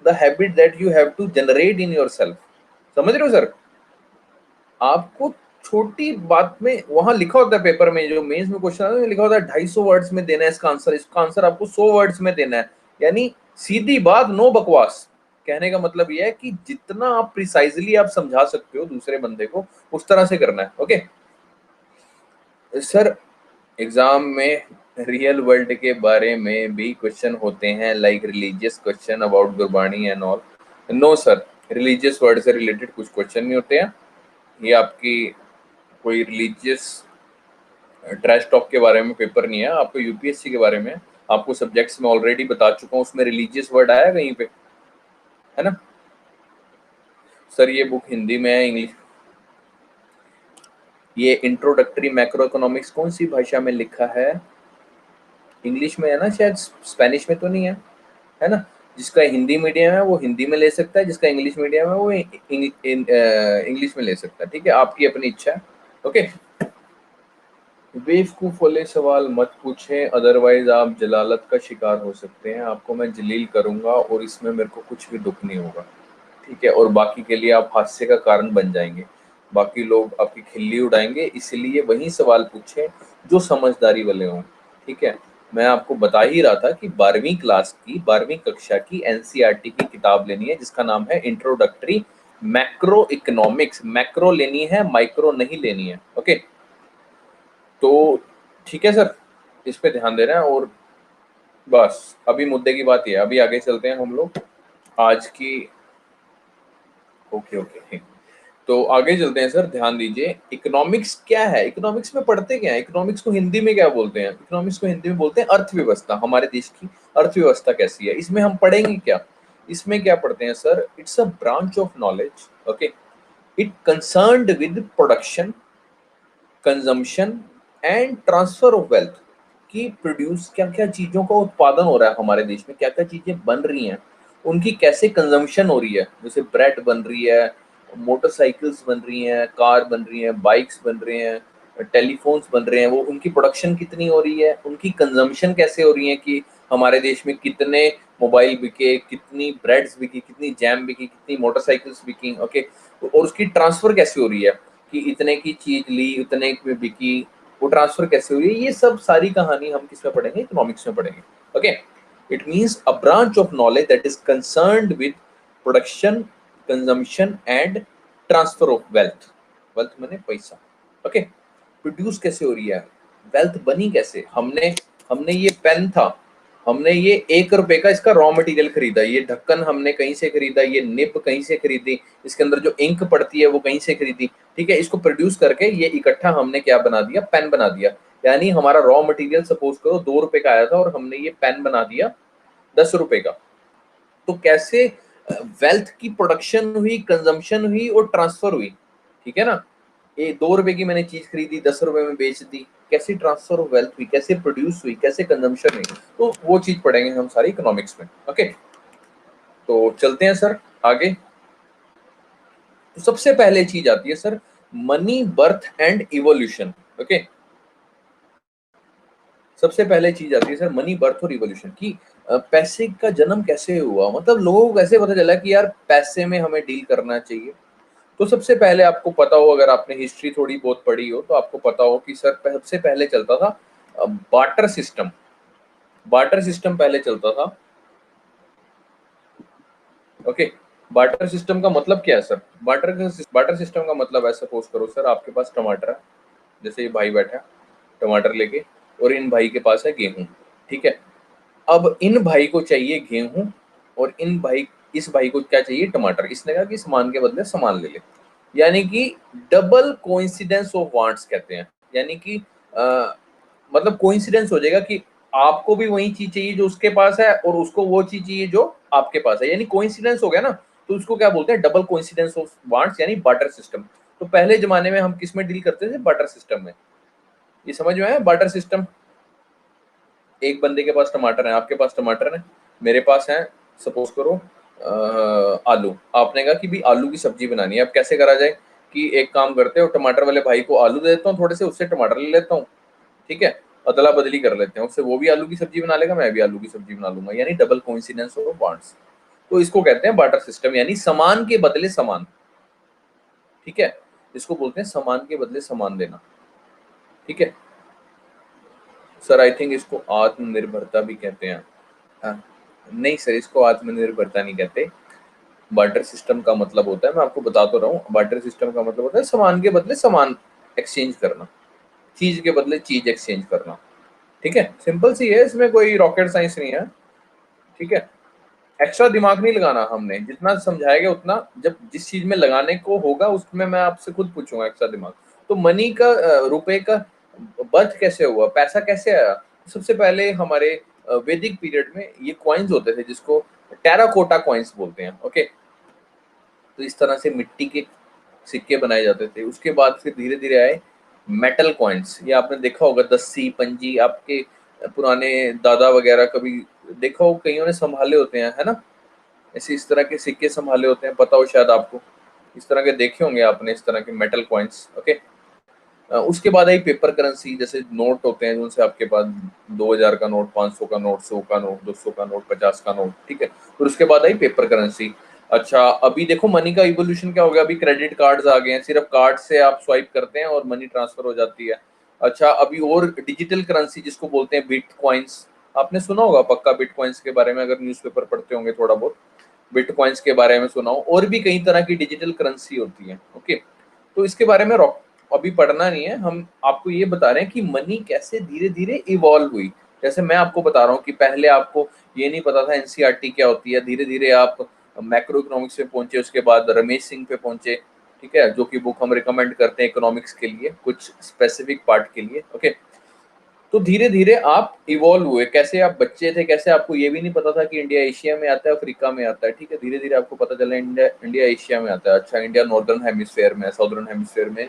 [SPEAKER 1] the habit that you have to generate in your self, समझ रहे हो सर। आपको छोटी बात में, वहां लिखा होता है पेपर में, जो मेंस में क्वेश्चन आता है लिखा होता है 250 वर्ड्स में देना है इसका आंसर, इसका आंसर आपको 100 वर्ड्स में देना है, यानी सीधी बात, नो बकवास। कहने का मतलब यह है कि जितना आप प्रिसाइजली आप समझा सकते हो दूसरे बंदे को, उस तरह से करना है, ओके। सर एग्जाम में रियल वर्ल्ड के बारे में भी क्वेश्चन होते हैं, like religious question about Gurbani and all? No sir, religious word से रिलेटेड कुछ क्वेश्चन नहीं होते हैं। ये आपकी कोई रिलीजियस ट्रैश टॉक के बारे में पेपर नहीं है, आपको यूपीएससी के बारे में। आपको सब्जेक्ट्स में ऑलरेडी बता चुका हूँ, उसमें रिलीजियस वर्ड आया कहीं पे, है ना। सर ये बुक हिंदी में है, इंग्लिश? ये इंट्रोडक्टरी मैक्रो इकोनॉमिक्स कौन सी भाषा में लिखा है? इंग्लिश में है ना शायद, स्पेनिश में तो नहीं है ना। जिसका हिंदी मीडियम है वो हिंदी में ले सकता है, जिसका इंग्लिश मीडियम है वो इंग्लिश में ले सकता है, ठीक है, आपकी अपनी इच्छा है। ओके, बेवकूफ वाले सवाल मत पूछें, अदरवाइज आप जलालत का शिकार हो सकते हैं। आपको मैं जलील करूंगा और इसमें मेरे को कुछ भी दुख नहीं होगा, ठीक है, और बाकी के लिए आप हादसे का कारण बन जाएंगे, बाकी लोग आपकी खिल्ली उड़ाएंगे। इसलिए वही सवाल पूछें जो समझदारी वाले हों, ठीक है। मैं आपको बता ही रहा था कि 12वीं क्लास की 12वीं कक्षा की एनसीईआरटी की किताब लेनी है जिसका नाम है इंट्रोडक्टरी मैक्रो इकोनॉमिक्स। मैक्रो लेनी है, माइक्रो नहीं लेनी है। ओके, तो ठीक है सर, इस पे ध्यान दे रहे हैं। और बस अभी मुद्दे की बात ये है, अभी आगे चलते हैं हम लोग आज की। ओके ओके, तो आगे चलते हैं सर, ध्यान दीजिए। इकोनॉमिक्स क्या है, इकोनॉमिक्स में पढ़ते क्या है, इकोनॉमिक्स को हिंदी में क्या बोलते हैं, इकोनॉमिक्स को हिंदी में बोलते हैं अर्थव्यवस्था। हमारे देश की अर्थव्यवस्था कैसी है, इसमें हम पढ़ेंगे क्या। इसमें क्या पढ़ते हैं sir, it's a branch of knowledge. Okay, it concerned with production, consumption and transfer of wealth, कि प्रोड्यूस क्या क्या चीजों का उत्पादन हो रहा है हमारे देश में, क्या क्या चीजें बन रही हैं, उनकी कैसे कंजम्पशन हो रही है। जैसे ब्रेड बन रही है, मोटरसाइकिल्स बन रही हैं, कार बन रही हैं, बाइक्स बन रहे हैं, टेलीफोन्स बन रहे हैं, वो उनकी प्रोडक्शन कितनी हो रही है, उनकी कंजम्पशन कैसे हो रही है, कि हमारे देश में कितने मोबाइल बिके, कितनी ब्रेड्स बिकी, कितनी जैम बिकी, कितनी मोटरसाइकिल्स बिकी। ओके, और उसकी ट्रांसफर कैसे हो रही है, कि इतने की चीज ली, उतने में बिकी, वो ट्रांसफर कैसे हुई है। ये सब सारी कहानी हम किस में पढ़ेंगे, इकोनॉमिक्स में पढ़ेंगे। Okay, it means a branch of knowledge that is concerned with production, consumption and transfer of wealth. Wealth माने पैसा। ओके, प्रोड्यूस कैसे हो रही है, वेल्थ बनी कैसे। हमने हमने ये पेन था, हमने ये 1 रुपए का इसका रॉ मटेरियल खरीदा, ये ढक्कन हमने कहीं से खरीदा, ये निब कहीं से खरीदी, इसके अंदर जो इंक पड़ती है वो कहीं से खरीदी, ठीक है। इसको प्रोड्यूस करके ये इकट्ठा हमने क्या बना दिया, पेन बना दिया। यानी हमारा रॉ मटेरियल सपोज करो 2 रुपए का आया था और हमने ये पेन बना दिया 10 रुपए का। तो कैसे वेल्थ की प्रोडक्शन हुई, कंजम्पशन हुई और ट्रांसफर हुई, ठीक है ना। ये 2 रुपए की मैंने चीज खरीदी, 10 रुपए में बेच दी, कैसे ट्रांसफर ऑफ वेल्थ हुई, कैसे प्रोड्यूस हुई, कैसे कंजम्पशन हुई, तो वो चीज पढ़ेंगे हम सारी इकोनॉमिक्स में। ओके, तो चलते हैं सर आगे। तो सबसे पहले चीज आती है sir money, birth and evolution. Okay, सबसे पहले चीज आती है सर मनी, बर्थ और इवोल्यूशन की। पैसे का जन्म कैसे हुआ, मतलब लोगों को कैसे पता चला कि यार पैसे में हमें डील करना चाहिए। तो सबसे पहले आपको पता हो, अगर आपने हिस्ट्री थोड़ी बहुत पढ़ी हो तो आपको पता हो कि सर सबसे पहले चलता था बार्टर सिस्टम। बार्टर सिस्टम पहले चलता था। ओके, बार्टर सिस्टम का मतलब क्या है सर, बार्टर सिस्टम का मतलब है, सपोज करो सर आपके पास टमाटर है, जैसे ये भाई बैठा है टमाटर लेके, और इन भाई के पास है गेहूं, ठीक है। अब इन भाई को चाहिए गेहूं और इस भाई को क्या चाहिए, टमाटर। इसने कहा कि सामान के बदले सामान ले ले, यानी कि डबल कोइंसिडेंस ऑफ वांट्स कहते हैं। यानी कि मतलब कोइंसिडेंस हो जाएगा कि आपको भी वही चीज चाहिए जो उसके पास है और उसको वो चीज चाहिए जो आपके पास है, यानी कोइंसिडेंस हो गया ना। तो उसको क्या बोलते हैं, डबल कोइंसिडेंस ऑफ वांट्स, यानी बार्टर सिस्टम। तो पहले जमाने में हम किस में डील करते थे, बार्टर सिस्टम में। ये समझ में आया बार्टर सिस्टम। एक बंदे के पास टमाटर है, आपके पास टमाटर है, मेरे पास है सपोज करो आलू। आपने कहा कि भी आलू की सब्जी बनानी है, अब कैसे करा जाए, कि एक काम करते हो, टमाटर वाले भाई को आलू दे देता हूँ थोड़े से, उससे टमाटर ले लेता हूँ, ठीक है, अदला बदली कर लेते हैं, उससे वो भी आलू की सब्जी बना लेगा, मैं भी आलू की सब्जी बना लूंगा, यानी डबल कोइंसिडेंस ऑफ वांट्स। तो इसको कहते हैं बार्टर सिस्टम, यानी समान के बदले समान, ठीक है, इसको बोलते हैं समान के बदले समान देना, ठीक है। सर आई थिंक इसको आत्मनिर्भरता भी कहते हैं। हाँ, नहीं सर, इसको आत्मनिर्भरता नहीं कहते। बार्टर सिस्टम का मतलब होता है, मैं आपको बता तो रहा हूँ, बार्टर सिस्टम का मतलब होता है सामान के बदले सामान एक्सचेंज करना, चीज के बदले चीज एक्सचेंज करना, ठीक है। सिंपल सी है, इसमें कोई रॉकेट साइंस नहीं है, ठीक है। एक्स्ट्रा दिमाग नहीं लगाना हमने, जितना समझाया गया उतना, जब जिस चीज में लगाने को होगा उसमें मैं आपसे खुद पूछूंगा एक्स्ट्रा दिमाग। तो मनी का रुपए का बर्थ कैसे हुआ, पैसा कैसे आया। सबसे पहले हमारे वैदिक पीरियड में ये कॉइन्स होते थे जिसको टेराकोटा कॉइन्स बोलते हैं। ओके, तो इस तरह से मिट्टी के सिक्के बनाए जाते थे। उसके बाद फिर धीरे धीरे आए मेटल कॉइन्स, ये आपने देखा होगा, दस्सी पंजी आपके पुराने दादा वगैरह कभी देखा हो, कईयों ने संभाले होते हैं, है ना, ऐसे इस तरह के सिक्के संभाले होते हैं, पता हो शायद आपको, इस तरह के देखे होंगे आपने, इस तरह के मेटल कॉइन्स। ओके, उसके बाद आई पेपर करेंसी, जैसे नोट होते हैं जिनसे आपके पास 2000 का नोट, 500 का नोट, 100 का नोट, 200 का नोट, 50 का नोट, ठीक है। फिर उसके बाद आई पेपर करेंसी। अच्छा, अभी देखो मनी का इवोल्यूशन क्या हो गया, अभी क्रेडिट कार्ड्स आ गए हैं, सिर्फ कार्ड से आप स्वाइप करते हैं और मनी ट्रांसफर हो जाती है। अच्छा, अभी और डिजिटल करेंसी जिसको बोलते हैं बिटकॉइंस, आपने सुना होगा पक्का बिटकॉइंस के बारे में, अगर न्यूज़पेपर पढ़ते होंगे थोड़ा बहुत, बिटकॉइंस के बारे में सुना हो। और भी कई तरह की डिजिटल करेंसी होती है। ओके, तो इसके बारे में अभी पढ़ना नहीं है, हम आपको ये बता रहे हैं कि मनी कैसे धीरे धीरे इवॉल्व हुई। जैसे मैं आपको बता रहा हूँ कि पहले आपको ये नहीं पता था एनसीईआरटी क्या होती है, धीरे धीरे आप मैक्रो इकोनॉमिक्स पे पहुंचे, उसके बाद रमेश सिंह पे पहुंचे, ठीक है, जो कि बुक हम रिकमेंड करते हैं इकोनॉमिक्स के लिए, कुछ स्पेसिफिक पार्ट के लिए। ओके, तो धीरे धीरे आप इवॉल्व हुए, कैसे आप बच्चे थे, कैसे आपको ये भी नहीं पता था कि इंडिया एशिया में आता है, अफ्रीका में आता है, ठीक है, धीरे धीरे आपको पता चला इंडिया इंडिया एशिया में आता है। अच्छा, इंडिया नॉर्दर्न हेमिस्फेयर में, साउदर्न हेमिस्फेयर में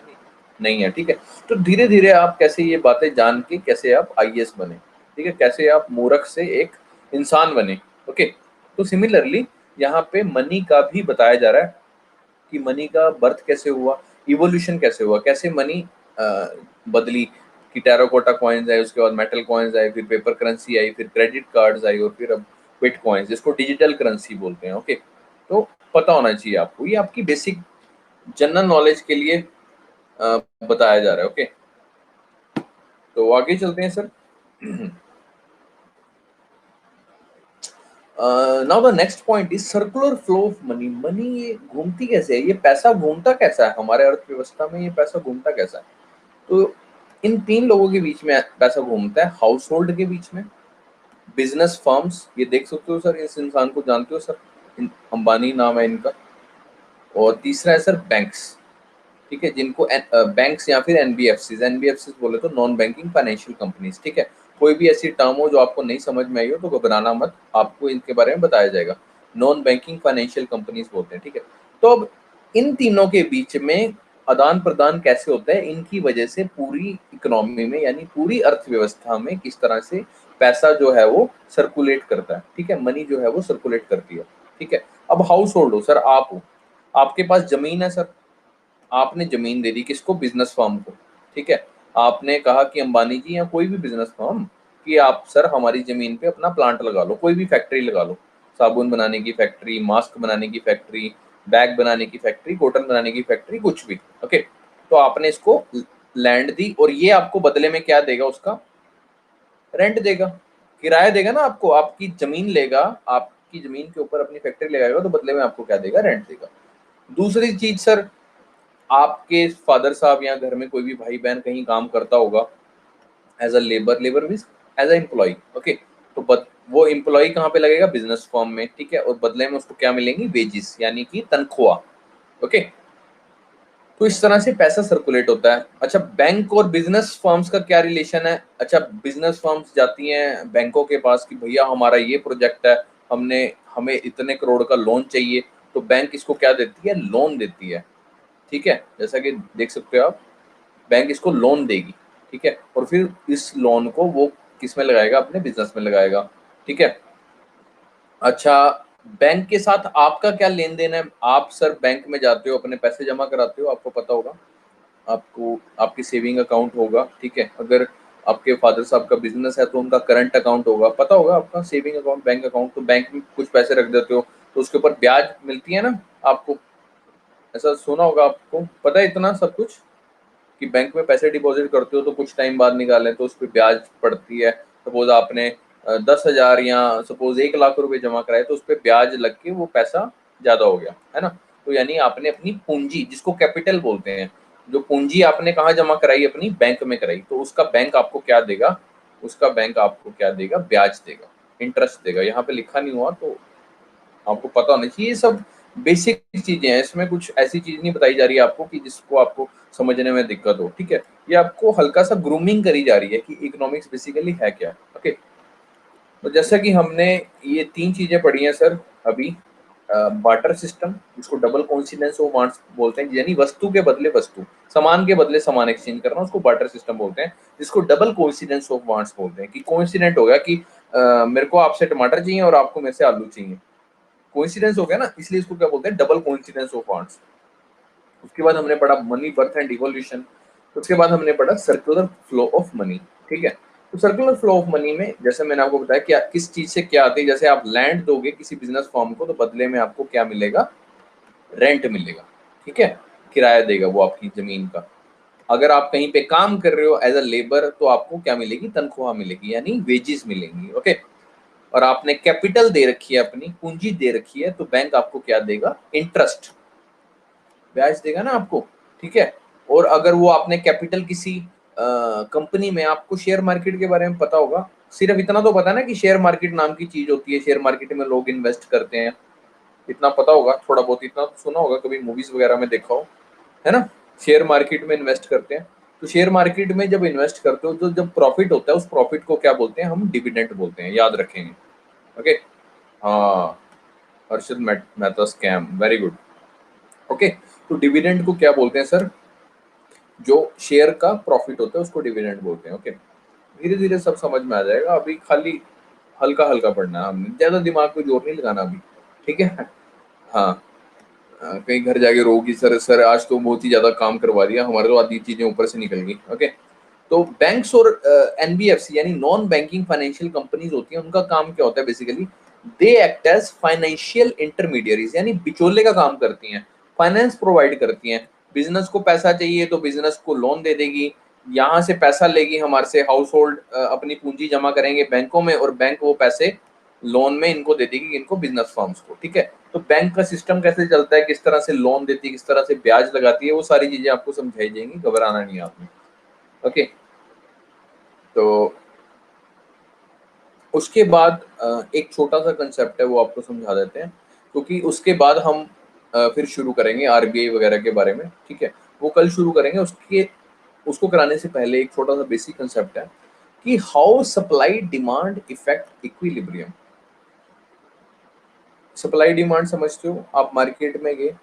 [SPEAKER 1] नहीं है, ठीक है। तो धीरे धीरे आप कैसे ये बातें जान के कैसे आप आईएएस बने, ठीक है, कैसे आप मूर्ख से एक इंसान बने। ओके, तो सिमिलरली यहाँ पे मनी का भी बताया जा रहा है कि मनी का बर्थ कैसे हुआ, इवोल्यूशन कैसे हुआ, कैसे मनी बदली, कि टेराकोटा कॉइन्स आए, उसके बाद मेटल कॉइन्स आए, फिर पेपर करेंसी आई, फिर क्रेडिट कार्ड्स आई, और फिर अब बिटकॉइंस, जिसको डिजिटल करेंसी बोलते हैं। ओके, तो पता होना चाहिए आपको, ये आपकी बेसिक जनरल नॉलेज के लिए बताया जा रहा है। ओके, तो आगे चलते हैं sir. Now the next point is circular flow of money. Money ये घूमती कैसे है, ये पैसा घूमता कैसा है हमारे अर्थव्यवस्था में, ये पैसा घूमता कैसा है। तो इन तीन लोगों के बीच में पैसा घूमता है, हाउस होल्ड के बीच में, बिजनेस फर्म्स, ये देख सकते हो सर, इस इंसान को जानते हो सर, अंबानी नाम है इनका, और तीसरा है सर बैंक्स, ठीक है, जिनको बैंक्स या फिर एनबीएफसीज, एनबीएफसीज बोले तो नॉन बैंकिंग फाइनेंशियल कंपनीज, ठीक है। कोई भी ऐसी टर्म हो जो आपको नहीं समझ में आई हो तो घबराना मत, आपको इनके बारे में बताया जाएगा। नॉन बैंकिंग फाइनेंशियल कंपनीज बोलते हैं, ठीक है। तो अब इन तीनों के बीच में आदान प्रदान कैसे होता है, इनकी वजह से पूरी इकोनॉमी में, यानी पूरी अर्थव्यवस्था में किस तरह से पैसा जो है वो सर्कुलेट करता है, ठीक है, मनी जो है वो सर्कुलेट करती है, ठीक है। अब हाउस होल्ड हो सर, आप हो, आपके पास जमीन है सर, आपने जमीन दे दी किसको, बिजनेस फर्म को, ठीक है। आपने कहा कि अंबानी जी या कोई भी बिजनेस फर्म, कि आप सर हमारी जमीन पे अपना प्लांट लगा लो, कोई भी फैक्ट्री लगा लो, साबुन बनाने की फैक्ट्री, मास्क बनाने की फैक्ट्री, बैग बनाने की फैक्ट्री, कॉटन बनाने की फैक्ट्री, कुछ भी। ओके, तो आपने इसको लैंड दी, और ये आपको बदले में क्या देगा, उसका रेंट देगा, किराया देगा ना आपको, आपकी जमीन लेगा, आपकी जमीन के ऊपर अपनी फैक्ट्री लगाएगा, तो बदले में आपको क्या देगा, रेंट देगा। दूसरी चीज सर, आपके फादर साहब या घर में कोई भी भाई बहन कहीं काम करता होगा as a labour, labour means as a employ. Okay, तो वो एम्प्लॉय कहाँ पे लगेगा, बिजनेस फर्म में, ठीक है, और बदले में उसको क्या मिलेंगी, वेजिस, यानी कि तनख्वाह। ओके, तो इस तरह से पैसा सर्कुलेट होता है। अच्छा, बैंक और बिजनेस फर्म्स का क्या रिलेशन है। अच्छा, बिजनेस फर्म्स जाती हैं बैंकों के पास कि भैया हमारा ये प्रोजेक्ट है, हमने हमें इतने करोड़ का लोन चाहिए, तो बैंक इसको क्या देती है, लोन देती है, ठीक है, जैसा कि देख सकते हो आप, बैंक इसको लोन देगी, ठीक है, और फिर इस लोन को वो किस में लगाएगा, अपने बिजनेस में लगाएगा, ठीक है। अच्छा, बैंक के साथ आपका क्या लेन देन है, आप सर बैंक में जाते हो, अपने पैसे जमा कराते हो, आपको पता होगा, आपको आपकी सेविंग अकाउंट होगा, ठीक है, अगर आपके फादर साहब का बिजनेस है तो उनका करंट अकाउंट होगा, पता होगा आपका सेविंग अकाउंट, बैंक अकाउंट, तो बैंक में कुछ पैसे रख देते हो तो उसके ऊपर ब्याज मिलती है ना आपको, ऐसा सुना होगा, आपको पता है इतना सब कुछ, कि बैंक में पैसे डिपॉजिट करते हो तो कुछ टाइम बाद निकालें तो उस पर ब्याज पड़ती है। सपोज आपने 10,000 या सपोज 1 लाख रुपए जमा कराए, तो उस पर ब्याज लग के वो पैसा ज्यादा हो गया, है ना। तो यानी आपने अपनी पूंजी, जिसको कैपिटल बोलते हैं, जो पूंजी आपने कहाँ जमा कराई, अपनी बैंक में कराई, तो उसका बैंक आपको क्या देगा, उसका बैंक आपको क्या देगा, ब्याज देगा, इंटरेस्ट देगा। यहाँ पे लिखा नहीं हुआ तो आपको पता होना चाहिए, ये सब बेसिक चीजें हैं, इसमें कुछ ऐसी चीज नहीं बताई जा रही है आपको कि जिसको आपको समझने में दिक्कत हो, ठीक है। ये आपको हल्का सा ग्रूमिंग करी जा रही है कि इकोनॉमिक्स बेसिकली है क्या। ओके, तो जैसा कि हमने ये तीन चीजें पढ़ी हैं सर अभी, बार्टर सिस्टम, जिसको डबल कोइंसिडेंस ऑफ वांट्स बोलते हैं, यानी वस्तु के बदले वस्तु, सामान के बदले सामान एक्सचेंज करना, उसको बार्टर सिस्टम बोलते हैं, जिसको डबल कोइंसिडेंस ऑफ वांट्स बोलते हैं। कि कोइंसिडेंट हो गया कि मेरे को आपसे टमाटर चाहिए और आपको मेरे से आलू चाहिए, कोइंसिडेंस हो गया ना, इसलिए इसको क्या बोलते हैं, डबल कोइंसिडेंस ऑफ वांट्स। उसके बाद हमने पढ़ा मनी, बर्थ एंड इवोल्यूशन। उसके बाद हमने पढ़ा सर्कुलर फ्लो ऑफ मनी। ठीक है, तो सर्कुलर फ्लो ऑफ मनी में जैसे मैंने आपको बताया क्या किस चीज से क्या आती है, जैसे आप लैंड दोगे किसी बिजनेस फॉर्म को तो बदले में आपको क्या मिलेगा, रेंट मिलेगा। ठीक है, किराया देगा वो आपकी जमीन का। अगर आप कहीं पे काम कर रहे हो एज अ लेबर तो आपको क्या मिलेगी, तनख्वाह मिलेगी, यानी वेजेस मिलेंगी। ओके, और आपने कैपिटल दे रखी है, अपनी पूंजी दे रखी है, तो बैंक आपको क्या देगा, इंटरेस्ट, ब्याज देगा ना आपको। ठीक है, और अगर वो आपने कैपिटल किसी कंपनी में, आपको शेयर मार्केट के बारे में पता होगा, सिर्फ इतना तो पता है ना कि शेयर मार्केट नाम की चीज होती है, शेयर मार्केट में लोग इन्वेस्ट करते हैं, इतना पता होगा, थोड़ा बहुत इतना तो सुना होगा, कभी मूवीज वगैरह में देखा हो, है ना। शेयर मार्केट में इन्वेस्ट करते हैं, तो शेयर मार्केट में जब इन्वेस्ट करते हो तो जब प्रॉफिट होता है, उस प्रॉफिट को क्या बोलते हैं, हम डिविडेंड बोलते हैं, याद रखेंगे। ओके, हाँ, Harshad Mehta scam, very good. Okay, तो डिविडेंड को क्या बोलते हैं सर, जो शेयर का प्रॉफिट होता है उसको डिविडेंड बोलते हैं। ओके, धीरे धीरे सब समझ में आ जाएगा, अभी खाली हल्का हल्का पढ़ना है, हमने ज्यादा दिमाग को जोर नहीं लगाना अभी। ठीक है, हाँ, कहीं घर जाके रोगी सर, सर आज तो बहुत ही ज्यादा काम करवा दिया, हमारे तो आधी चीजें ऊपर से निकल गई। ओके, तो बैंक्स और एनबीएफसी यानी नॉन बैंकिंग फाइनेंशियल कंपनीज होती हैं, उनका काम क्या होता है, basically they act as financial intermediaries, यानी बिचौले का काम करती हैं, फाइनेंस प्रोवाइड करती हैं। बिजनेस को पैसा चाहिए तो बिजनेस को लोन दे देगी, यहाँ से पैसा लेगी, हमारे से हाउस होल्ड अपनी पूंजी जमा करेंगे बैंकों में, और बैंक वो पैसे लोन में इनको दे देगी, इनको बिजनेस फर्म्स को। ठीक है, तो बैंक का सिस्टम कैसे चलता है, किस तरह से लोन देती है, किस तरह से ब्याज लगाती है, वो सारी चीजें आपको समझाई जाएंगी, घबराना नहीं है आपने। ओके, तो उसके बाद एक छोटा सा कंसेप्ट है वो आपको समझा देते हैं, क्योंकि उसके बाद हम फिर शुरू करेंगे आरबीआई वगैरह के बारे में। ठीक है, वो कल शुरू करेंगे, उसके उसको कराने से पहले एक छोटा सा बेसिक कंसेप्ट है कि how supply demand effect equilibrium. Supply demand समझते हो, आप मार्केट में गए,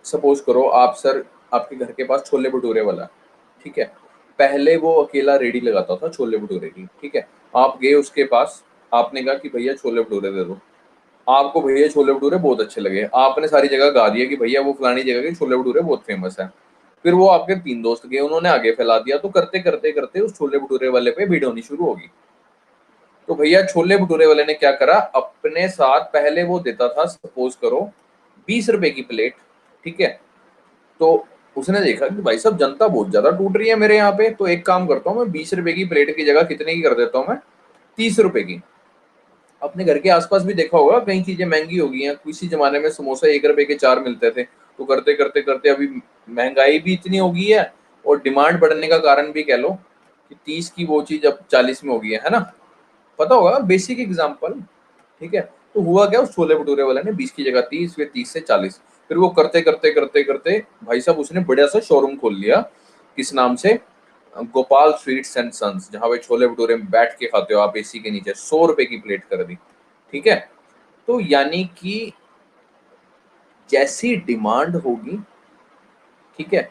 [SPEAKER 1] सपोज करो आप सर, आपके घर के पास छोले भटूरे वाला, ठीक है, पहले वो अकेला रेडी लगाता था छोले भटूरे की। ठीक है, आप गए उसके पास, आपने कहा कि भैया छोले भटूरे दे दो, आपको भैया छोले भटूरे बहुत अच्छे लगे, आपने सारी जगह गा दिया कि भैया वो फलानी जगह के छोले भटूरे बहुत फेमस है। फिर वो आपके 3 दोस्त गए, उन्होंने आगे फैला दिया, तो करते करते करते उस छोले भटूरे वाले पे भीड़ होनी शुरू होगी। तो भैया छोले भटूरे वाले ने क्या करा, अपने साथ पहले वो देता था, सपोज करो 20 रुपए की प्लेट। ठीक है, तो उसने देखा कि भाई साहब जनता बहुत ज्यादा टूट रही है मेरे यहाँ पे, तो एक काम करता हूँ, मैं 20 रुपए की प्लेट की जगह कितने की कर देता हूँ मैं, 30 रुपए की। अपने घर के आसपास भी देखा होगा, कई चीजें महंगी हो गई हैं, किसी जमाने में समोसा 1 रुपए के 4 मिलते थे, तो करते करते करते अभी महंगाई भी इतनी हो गई है, और डिमांड बढ़ने का कारण भी कह लो कि 30 की वो चीज अब 40 में हो गई है ना। पता होगा, बेसिक एग्जांपल। ठीक है, तो हुआ क्या, उस छोले भटूरे वाले ने 20 की जगह 30, फिर 30 से 40, फिर वो करते करते करते करते भाई साहब उसने बढ़िया सा शोरूम खोल लिया, किस नाम से, गोपाल स्वीट्स एंड सन्स, जहां पे छोले भटूरे में बैठ के खाते हो आप एसी के नीचे, 100 रुपए की प्लेट कर दी। ठीक है, तो यानी कि जैसी डिमांड होगी, ठीक है,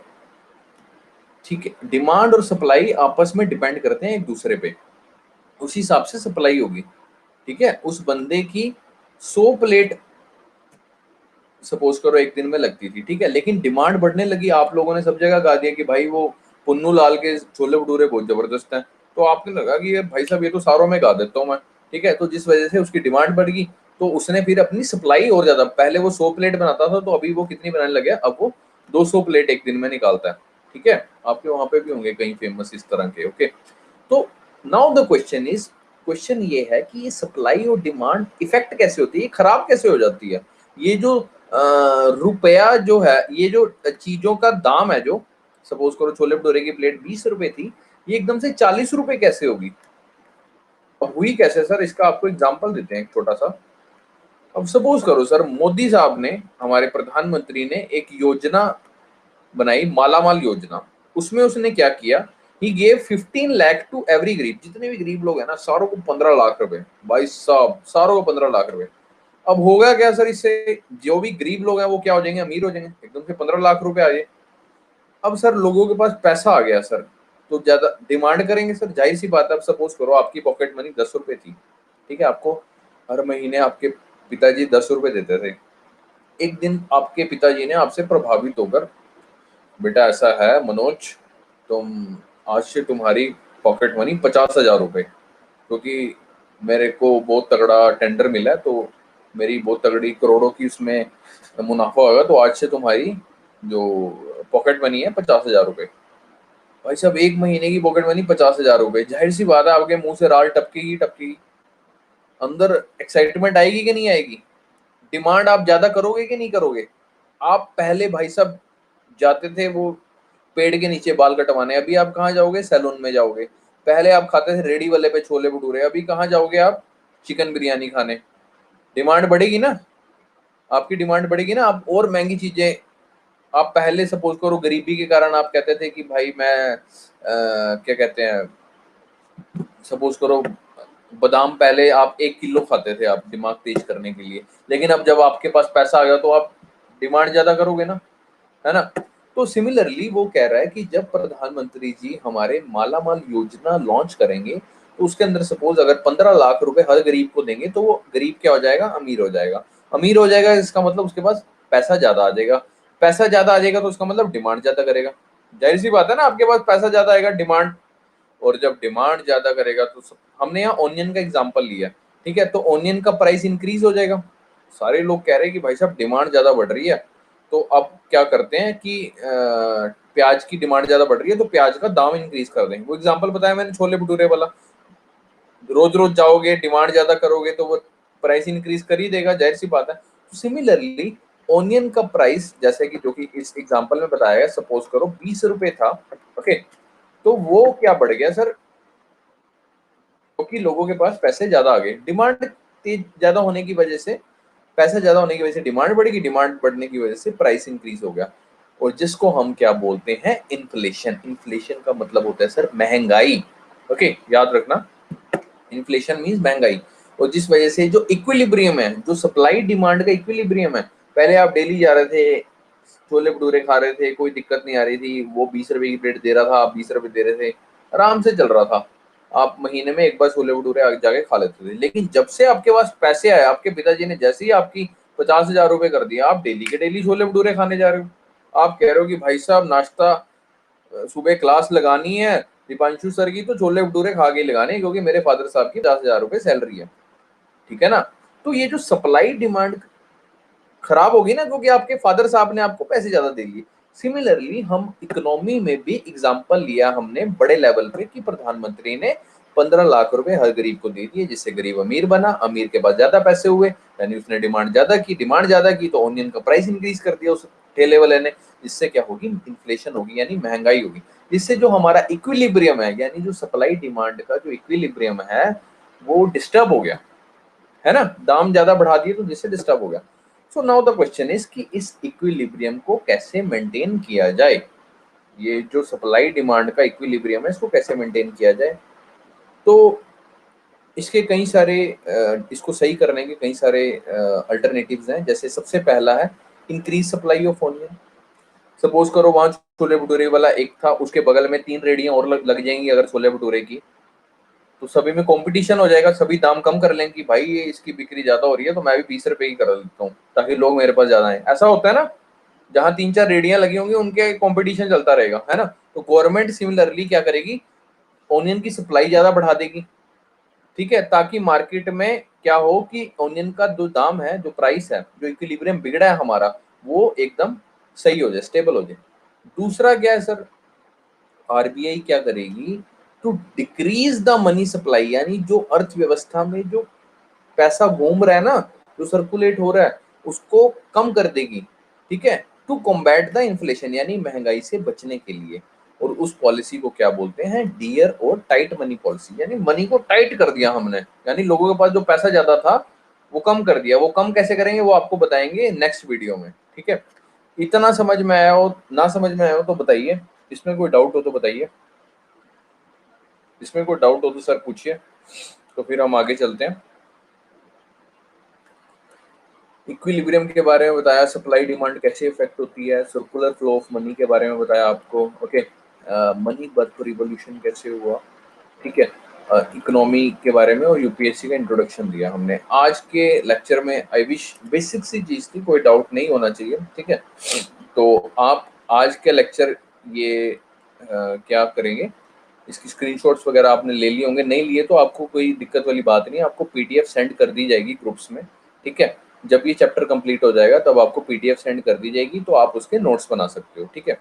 [SPEAKER 1] ठीक है, डिमांड और सप्लाई आपस में डिपेंड करते हैं एक दूसरे पे, उसी हिसाब से सप्लाई होगी। ठीक है, उस बंदे की 100 प्लेट सपोज करो एक दिन में लगती थी, ठीक है, लेकिन डिमांड बढ़ने लगी, आप लोगों ने सब जगह गा दिया कि भाई वो पुन्नू लाल के छोले भटूरे बहुत जबरदस्त हैं, तो आपने लगा कि ये भाई साहब ये तो सारों में गा देता हूँ मैं। ठीक है, तो जिस वजह से उसकी डिमांड बढ़ गई, तो उसने फिर अपनी सप्लाई और ज्यादा, पहले वो 100 प्लेट बनाता था, तो अभी वो कितनी बनाने लगे, अब वो 200 प्लेट एक दिन में निकालता है। ठीक है, आपके वहां पे भी होंगे कहीं फेमस इस तरह के। ओके, तो नाउ द क्वेश्चन ये है कि ये सप्लाई और डिमांड इफेक्ट कैसे होती है, खराब कैसे हो जाती है, ये जो रुपया जो है, ये जो चीजों का दाम है, जो सपोज करो छोले भटूरे की प्लेट 20 रुपए थी, ये एकदम से 40 रुपए कैसे होगी, अब हुई कैसे सर, इसका आपको एग्जांपल देते हैं एक छोटा सा। अब सपोज करो सर, मोदी साहब ने, हमारे प्रधानमंत्री ने एक योजना बनाई, मालामाल योजना। उसमें उसने क्या किया, he gave 15 lakh to every गरीब, जितने भी गरीब लोग हैं ना, सारों को 15 लाख रुपए, भाई साहब सारों को 15 लाख रुपए। अब होगा क्या सर, इससे जो भी गरीब लोग हैं वो क्या हो जाएंगे, अमीर हो जाएंगे, एकदम से 15 लाख रुपए आ जाए। अब सर लोगों के पास पैसा आ गया सर, तो ज्यादा डिमांड करेंगे सर, जाहिर सी बात है। अब सपोज करो आपकी पॉकेट मनी 10 रुपए थी, ठीक है, आपको हर महीने आपके पिताजी 10 रुपए देते थे। एक दिन आपके पिताजी ने आपसे प्रभावित होकर, बेटा ऐसा है मनोज, तुम आज से तुम्हारी पॉकेट मनी 50,000 रुपए, क्योंकि मेरे को बहुत तगड़ा टेंडर मिला है, तो मेरी बहुत तगड़ी करोड़ों की उसमें मुनाफा होगा, तो आज से तुम्हारी जो पॉकेट मनी है 50,000 रुपए। भाई साहब एक महीने की पॉकेट मनी 50,000 रुपए, जाहिर सी बात है आपके मुंह से राल टपकेगी टपकेगी। अंदर एक्साइटमेंट आएगी कि नहीं आएगी? डिमांड आप ज्यादा करोगे कि नहीं करोगे? आप पहले भाई साहब जाते थे वो पेड़ के नीचे बाल कटवाने, अभी आप कहाँ जाओगे, सैलून में जाओगे। पहले आप खाते थे रेडी वाले पे छोले भटूरे, अभी कहाँ जाओगे आप, चिकन बिरयानी खाने। डिमांड बढ़ेगी ना, आपकी डिमांड बढ़ेगी ना, आप और महंगी चीजें। आप पहले सपोज करो गरीबी के कारण आप कहते थे कि भाई मैं क्या कहते हैं, सपोज करो बादाम पहले आप 1 किलो खाते थे आप दिमाग तेज करने के लिए, लेकिन अब जब आपके पास पैसा आ गया तो आप डिमांड ज्यादा करोगे ना, है ना। तो सिमिलरली वो कह रहा है कि जब प्रधानमंत्री जी हमारे माला माल योजना लॉन्च करेंगे, तो उसके अंदर सपोज अगर 15 लाख रुपए हर गरीब को देंगे, तो वो गरीब क्या हो जाएगा, अमीर हो जाएगा। अमीर हो जाएगा इसका मतलब उसके पास पैसा ज्यादा आ जाएगा। पैसा ज्यादा आ जाएगा तो उसका मतलब डिमांड ज्यादा करेगा। जाहिर सी बात है ना, आपके पास पैसा ज्यादा आएगा, डिमांड, और जब डिमांड ज्यादा करेगा तो हमने यहाँ ऑनियन का एग्जांपल लिया, ठीक है, तो ऑनियन का प्राइस इंक्रीज हो जाएगा। सारे लोग कह रहे हैं कि भाई साहब डिमांड ज्यादा बढ़ रही है, तो अब क्या करते हैं कि प्याज की डिमांड ज्यादा बढ़ रही है तो प्याज का दाम इंक्रीज कर देंगे। वो एग्जांपल बताया मैंने छोले भटूरे वाला। रोज रोज जाओगे, डिमांड ज्यादा करोगे तो वो प्राइस इंक्रीज कर ही देगा, जाहिर सी बात है। तो सिमिलरली ऑनियन का प्राइस, जैसे कि जो कि इस एग्जांपल में बताया गया, सपोज करो 20 रुपए था, ओके, तो वो क्या बढ़ गया सर, क्योंकि लोगों के पास पैसे ज्यादा आ गए, डिमांड तेज ज्यादा होने की वजह से, पैसा ज्यादा होने की वजह से डिमांड बढ़ेगी, डिमांड बढ़ने की वजह से प्राइस इंक्रीज हो गया। और जिसको हम क्या बोलते हैं, इन्फ्लेशन। इन्फ्लेशन का मतलब होता है सर महंगाई, ओके, याद रखना, इन्फ्लेशन मीन्स महंगाई। और जिस वजह से जो इक्विलिब्रियम है, जो सप्लाई डिमांड का इक्विलिब्रियम है, पहले आप डेली जा रहे थे, छोले भटूरे खा रहे थे, कोई दिक्कत नहीं आ रही थी, वो 20 रुपए की प्लेट दे रहा था, आप 20 रुपए दे रहे थे, आराम से चल रहा था। आप महीने में एक बार छोले भटूरे जाके खा लेते थे। लेकिन जब से आपके पास पैसे आए, आपके पिताजी ने जैसे ही आपकी 50,000 रुपए कर दिया, आप डेली के डेली छोले भटूरे खाने जा रहे हो। आप कह रहे हो कि भाई साहब नाश्ता सुबह क्लास लगानी है दीपांशु सर की, तो छोले भटूरे खा के लगाने, क्योंकि मेरे फादर साहब की 10,000 रुपए सैलरी है, ठीक है ना। तो ये जो सप्लाई डिमांड खराब होगी ना, क्योंकि आपके फादर साहब ने आपको पैसे ज्यादा दे दिए। सिमिलरली हम इकोनॉमी में भी एग्जांपल लिया हमने बड़े लेवल पे कि प्रधानमंत्री ने 15 लाख रुपए हर गरीब को दे दिए, जिससे गरीब अमीर बना, अमीर के पास ज्यादा पैसे हुए, यानी उसने डिमांड ज्यादा की, डिमांड ज्यादा की तो ऑनियन का प्राइस इंक्रीज कर दिया उस ठेले वाले ने। इससे क्या होगी, इन्फ्लेशन होगी, यानी महंगाई होगी। इससे जो हमारा इक्विलिब्रियम है, यानी जो सप्लाई डिमांड का जो इक्विलिब्रियम है, वो डिस्टर्ब हो गया, है ना, दाम ज्यादा बढ़ा दिए तो जिससे डिस्टर्ब हो गया। So now the question is कि इस इक्विलिब्रियम को कैसे मेंटेन किया जाए, ये जो सप्लाई डिमांड का इक्विलिब्रियम है इसको कैसे मेंटेन किया जाए। तो इसके कई सारे इसको सही करने के कई सारे अल्टरनेटिव्स हैं। जैसे सबसे पहला है increase supply of onion. Suppose करो वहां छोले भटूरे वाला एक था, उसके बगल में 3 रेडियां और लग जाएंगी अगर छोले भटूरे की, तो सभी में कंपटीशन हो जाएगा, सभी दाम कम कर लेंगे कि भाई ये इसकी बिक्री ज्यादा हो रही है तो मैं भी 20 रुपए की कर देता हूँ ताकि लोग मेरे पास ज्यादा आए। ऐसा होता है ना, जहां 3-4 रेडियां लगी होंगी उनके कंपटीशन चलता रहेगा, है ना। तो गवर्नमेंट सिमिलरली क्या करेगी, ऑनियन की सप्लाई ज्यादा बढ़ा देगी, ठीक है, ताकि मार्केट में क्या हो कि ऑनियन का जो दाम है, जो प्राइस है, जो इक्विलिब्रियम बिगड़ा है हमारा, वो एकदम सही हो जाए, स्टेबल हो जाए। दूसरा क्या है सर, आरबीआई क्या करेगी, to decrease the money supply, यानी जो अर्थव्यवस्था में जो पैसा घूम रहा है ना, जो सर्कुलेट हो रहा है, उसको कम कर देगी, ठीक है, टू कॉम्बैट द इन्फ्लेशन, यानी महंगाई से बचने के लिए। और उस पॉलिसी को क्या बोलते हैं, डियर और टाइट मनी पॉलिसी, यानी मनी को टाइट कर दिया हमने, यानी लोगों के पास जो पैसा ज्यादा था वो कम कर दिया। वो कम कैसे करेंगे वो आपको बताएंगे नेक्स्ट वीडियो में, ठीक है। इतना समझ में आया हो, ना समझ में आया हो तो बताइए, इसमें कोई डाउट हो तो बताइए, इसमें कोई डाउट हो तो सर पूछिए, तो फिर हम आगे चलते हैं। इक्विलिब्रियम के बारे में बताया, सप्लाई डिमांड कैसे इफेक्ट होती है, सर्कुलर फ्लो ऑफ मनी के बारे में बताया आपको, ओके, मनी बर्थ रिवॉल्यूशन कैसे हुआ, ठीक है, इकोनॉमी के बारे में और यूपीएससी का इंट्रोडक्शन दिया हमने। आज के लेक्चर में आई विश बेसिक सी चीज थी, कोई डाउट नहीं होना चाहिए, ठीक है। तो आप आज के लेक्चर ये क्या करेंगे, इसकी स्क्रीनशॉट्स वगैरह आपने ले लिए होंगे, नहीं लिए तो आपको कोई दिक्कत वाली बात नहीं है, आपको पीडीएफ सेंड कर दी जाएगी ग्रुप्स में, ठीक है। जब ये चैप्टर कंप्लीट हो जाएगा तब आपको पीडीएफ सेंड कर दी जाएगी, तो आप उसके नोट्स बना सकते हो, ठीक है।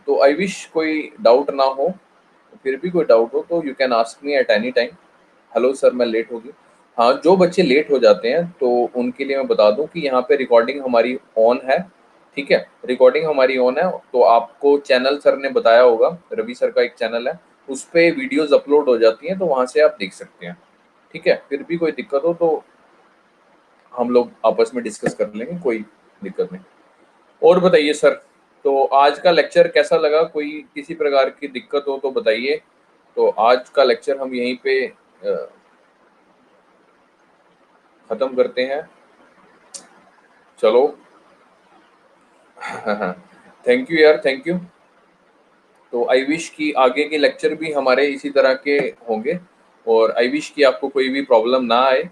[SPEAKER 1] तो आई विश कोई डाउट ना हो, फिर भी कोई डाउट हो तो you can ask me at any time. Hello sir, मैं लेट हो गई। हाँ, जो बच्चे लेट हो जाते हैं तो उनके लिए मैं बता दूं कि यहाँ पे रिकॉर्डिंग हमारी ऑन है, ठीक है, रिकॉर्डिंग हमारी ऑन है। तो आपको चैनल सर ने बताया होगा, रवि सर का एक चैनल है, उस पे वीडियोस अपलोड हो जाती हैं, तो वहाँ से आप देख सकते हैं, ठीक है। फिर भी कोई दिक्कत हो तो हम लोग आपस में डिस्कस कर लेंगे, कोई दिक्कत नहीं। और बताइए सर, तो आज का लेक्चर कैसा लगा, कोई किसी प्रकार की दिक्कत हो तो बताइए। तो आज का लेक्चर हम यहीं पे खत्म करते हैं, चलो। थैंक यू यार, थैंक यू। तो आई विश कि आगे के लेक्चर भी हमारे इसी तरह के होंगे, और आई विश कि आपको कोई भी प्रॉब्लम ना आए।